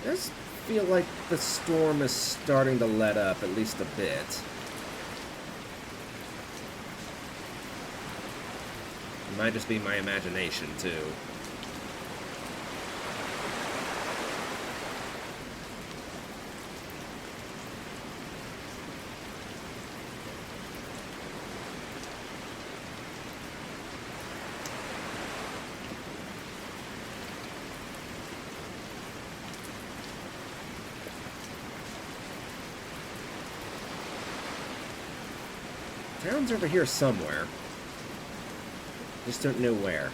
I just feel like the storm is starting to let up at least a bit. It might just be my imagination, too. Town's over here somewhere. Just don't know where.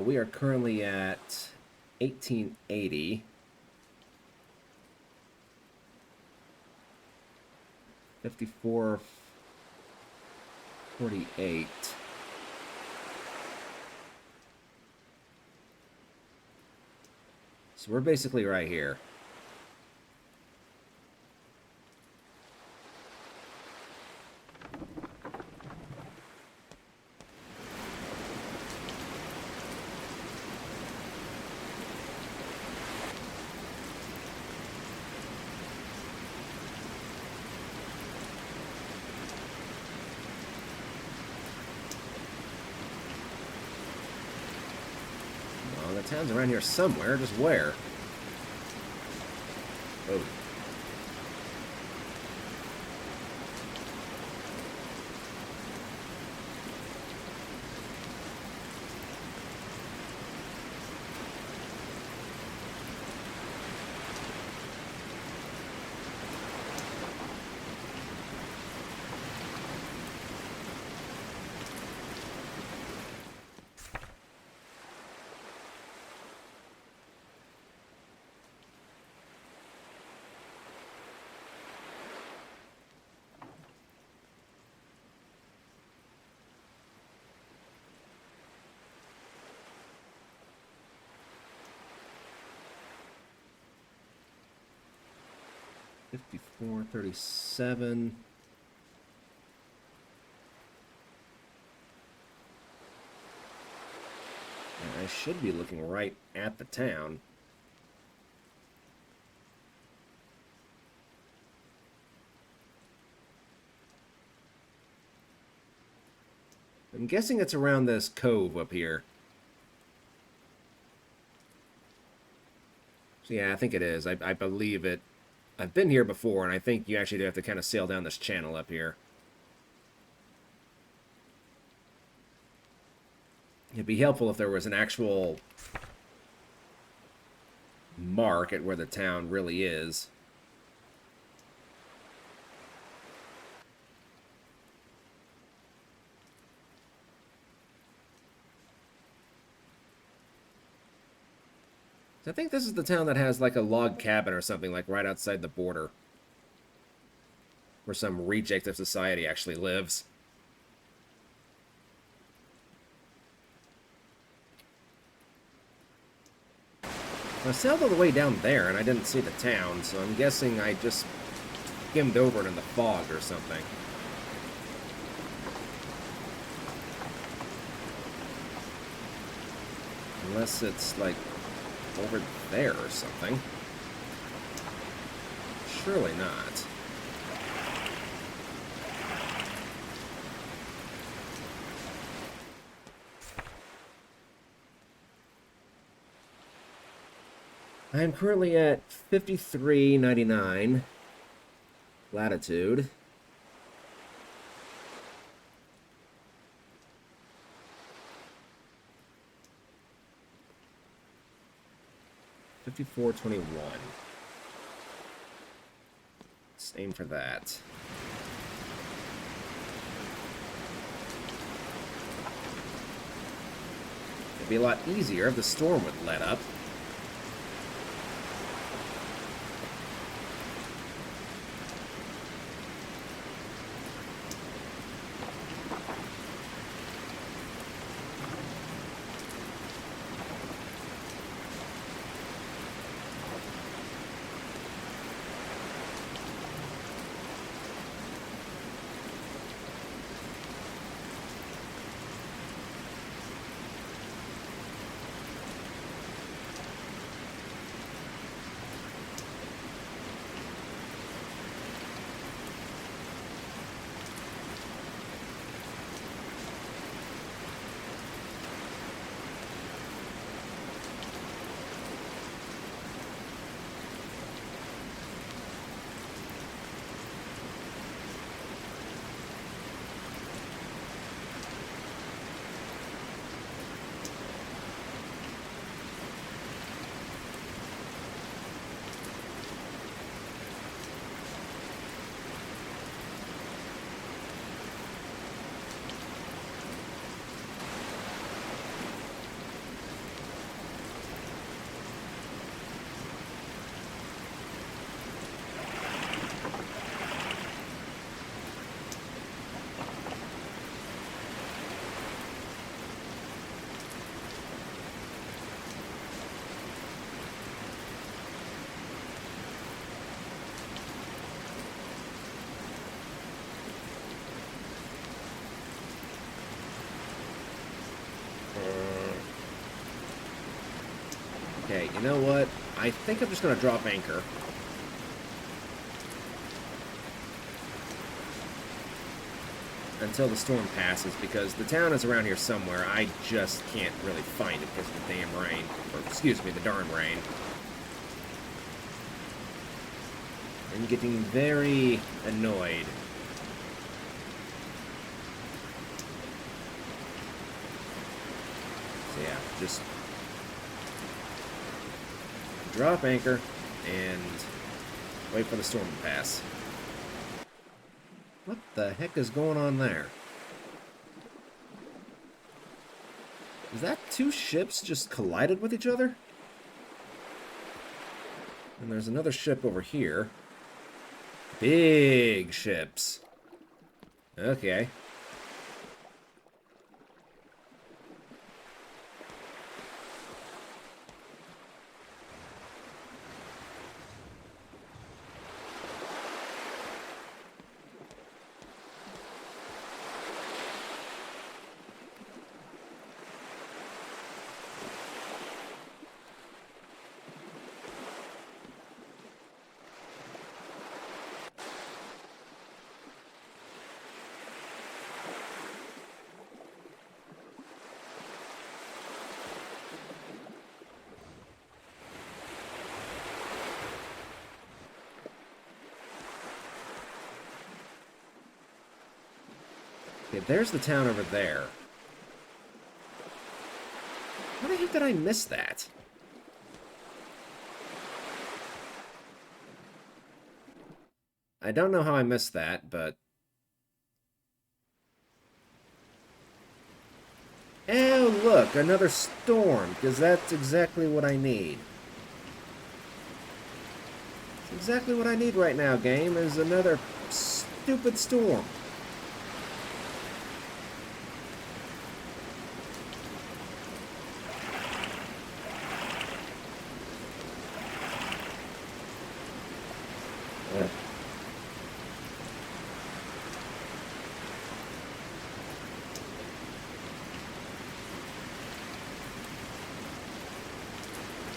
We are currently at 1880. 54.48. So we're basically right here. The town's around here somewhere, just where? Oh. $54.37. I should be looking right at the town. I'm guessing it's around this cove up here. So yeah, I think it is. I believe it. I've been here before, and I think you actually do have to kind of sail down this channel up here. It'd be helpful if there was an actual mark at where the town really is. I think this is the town that has like a log cabin or something like right outside the border, where some reject of society actually lives. I sailed all the way down there and I didn't see the town, so I'm guessing I just skimmed over it in the fog or something. Unless it's like over there or something. Surely not. I am currently at 53.99 latitude. $54.21. Let's aim for that. It'd be a lot easier if the storm would let up. Okay, you know what? I think I'm just going to drop anchor. Until the storm passes, because the town is around here somewhere. I just can't really find it because of the damn rain. Or, excuse me, the darn rain. I'm getting very annoyed. So yeah, just drop anchor and wait for the storm to pass. What the heck is going on there? Is that two ships just collided with each other? And there's another ship over here. Big ships. Okay. Okay, there's the town over there. How the heck did I miss that? I don't know how I missed that, but... Oh, look, another storm, because that's exactly what I need. It's exactly what I need right now, game, is another stupid storm.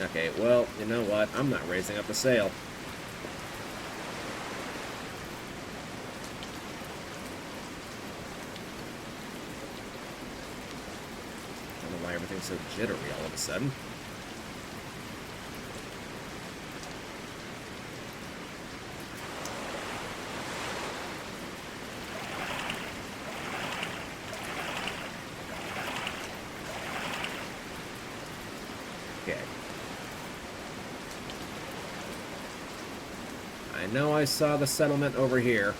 Okay, well, you know what? I'm not raising up the sail. I don't know why everything's so jittery all of a sudden. Okay. I know I saw the settlement over here.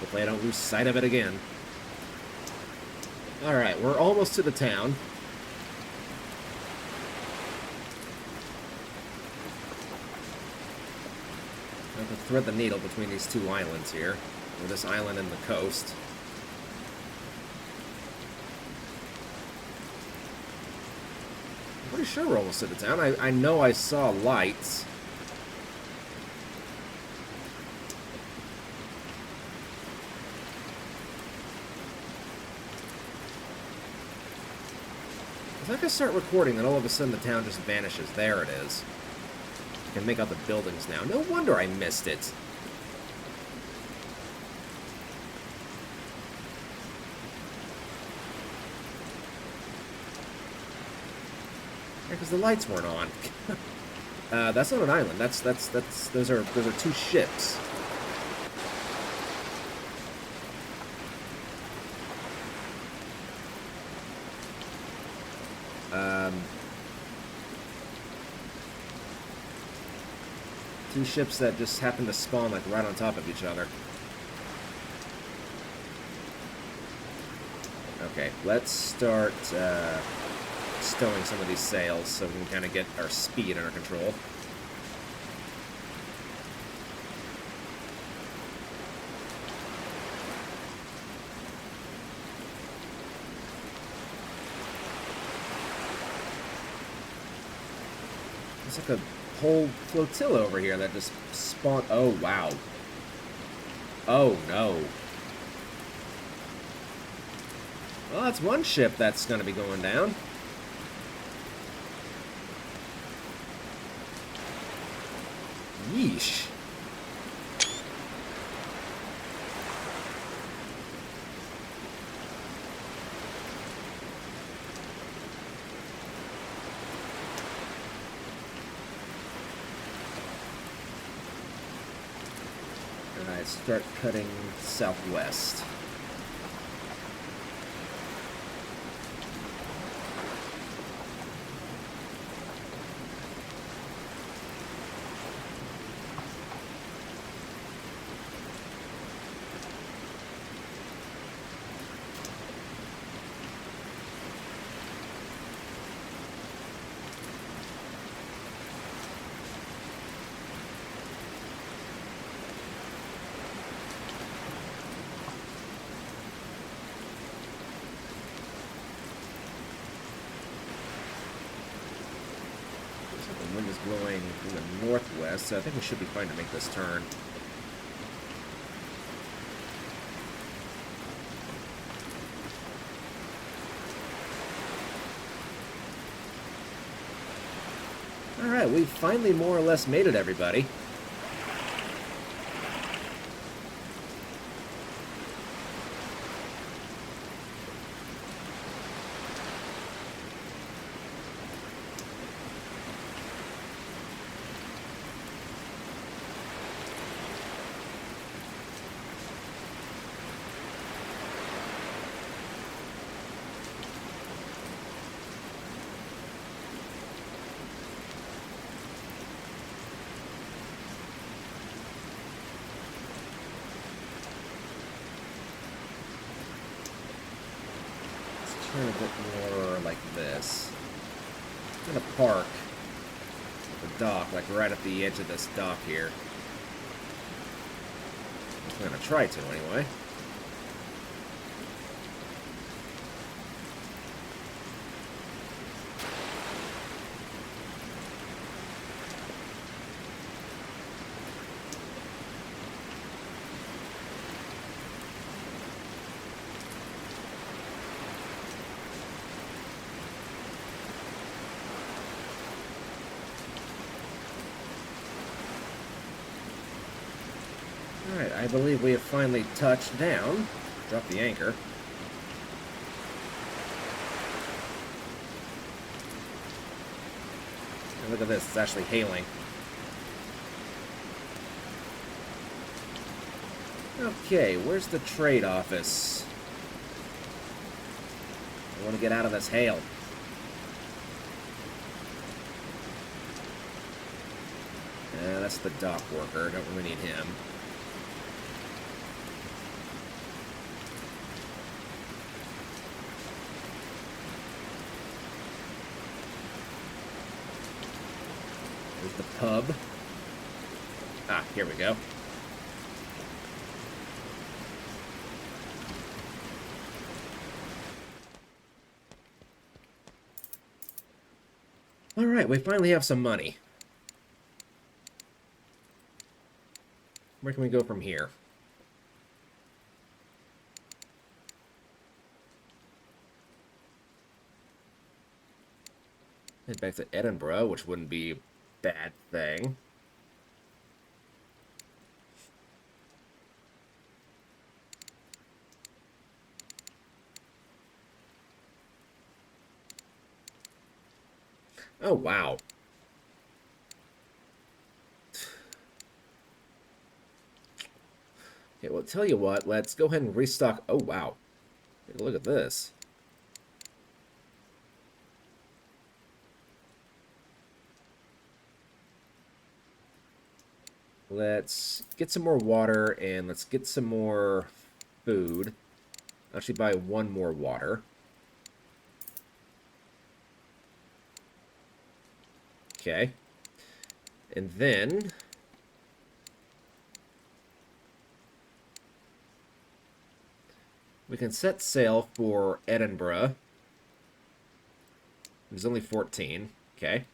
Hopefully I don't lose sight of it again. Alright, we're almost to the town. I have to thread the needle between these two islands here. Or this island and the coast. Pretty sure we're almost to the town. I know I saw lights. If I can start recording, then all of a sudden the town just vanishes. There it is. I can make out the buildings now. No wonder I missed it. Because the lights weren't on. That's not an island. Those are two ships. Two ships that just happen to spawn like right on top of each other. Okay, let's start stowing some of these sails so we can kind of get our speed under control. It's like a whole flotilla over here that just spawned. Oh, wow. Oh, no. Well, that's one ship that's going to be going down. Yeesh. Alright, start cutting southwest. The wind is blowing from the northwest, so I think we should be fine to make this turn. Alright, we've finally more or less made it, everybody. Turn a bit more like this. I'm gonna park at the dock, like right at the edge of this dock here. I'm gonna try to, anyway. Alright, I believe we have finally touched down. Drop the anchor. And look at this, it's actually hailing. Okay, where's the trade office? I want to get out of this hail. That's the dock worker, don't really need him. There's the pub. Ah, here we go. Alright, we finally have some money. Where can we go from here? Head back to Edinburgh, which wouldn't be a bad thing. Oh, wow. Okay, well, tell you what, let's go ahead and restock. Oh, wow. Take a look at this. Let's get some more water, and let's get some more food. Actually, buy one more water. Okay. And then we can set sail for Edinburgh. There's only 14. Okay.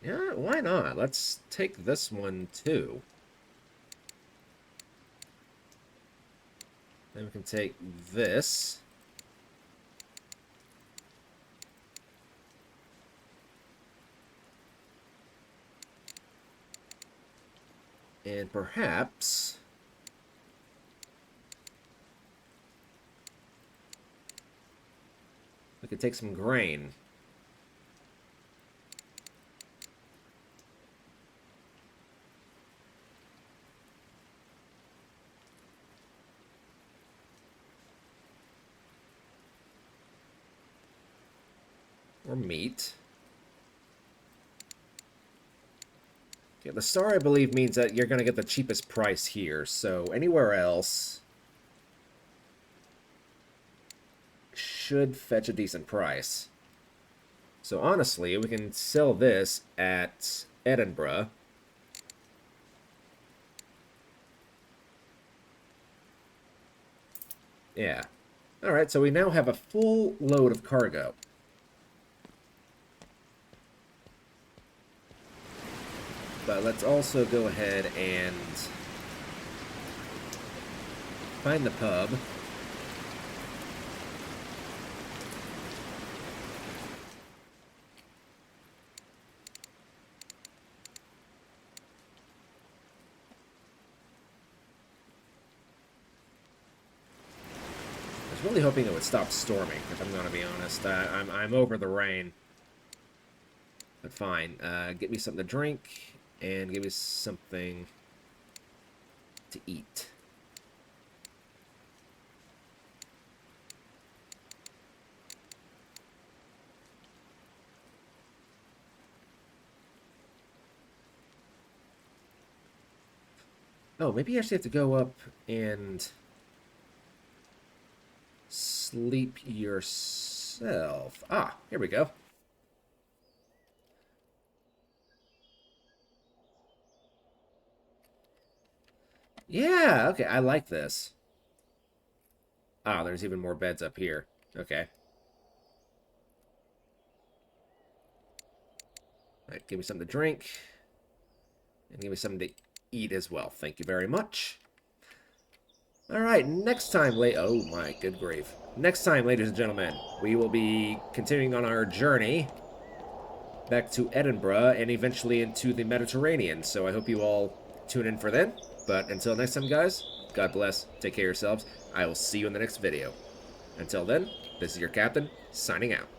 Yeah, why not? Let's take this one, too. Then we can take this. And perhaps we could take some grain. Or meat. Yeah, the star, I believe, means that you're going to get the cheapest price here, so anywhere else should fetch a decent price. So honestly, we can sell this at Edinburgh. Yeah. Alright, so we now have a full load of cargo. But let's also go ahead and find the pub. I was really hoping it would stop storming, if I'm going to be honest. I'm over the rain. But fine. Get me something to drink, and give me something to eat. Oh, maybe you actually have to go up and sleep yourself. Ah, here we go. Yeah, okay, I like this. Ah, there's even more beds up here. Okay. Alright, give me something to drink. And give me something to eat as well. Thank you very much. Alright, next time, oh my good grief. Next time, ladies and gentlemen, we will be continuing on our journey back to Edinburgh and eventually into the Mediterranean. So I hope you all tune in for then. But until next time, guys, God bless, take care of yourselves. I will see you in the next video. Until then, this is your captain, signing out.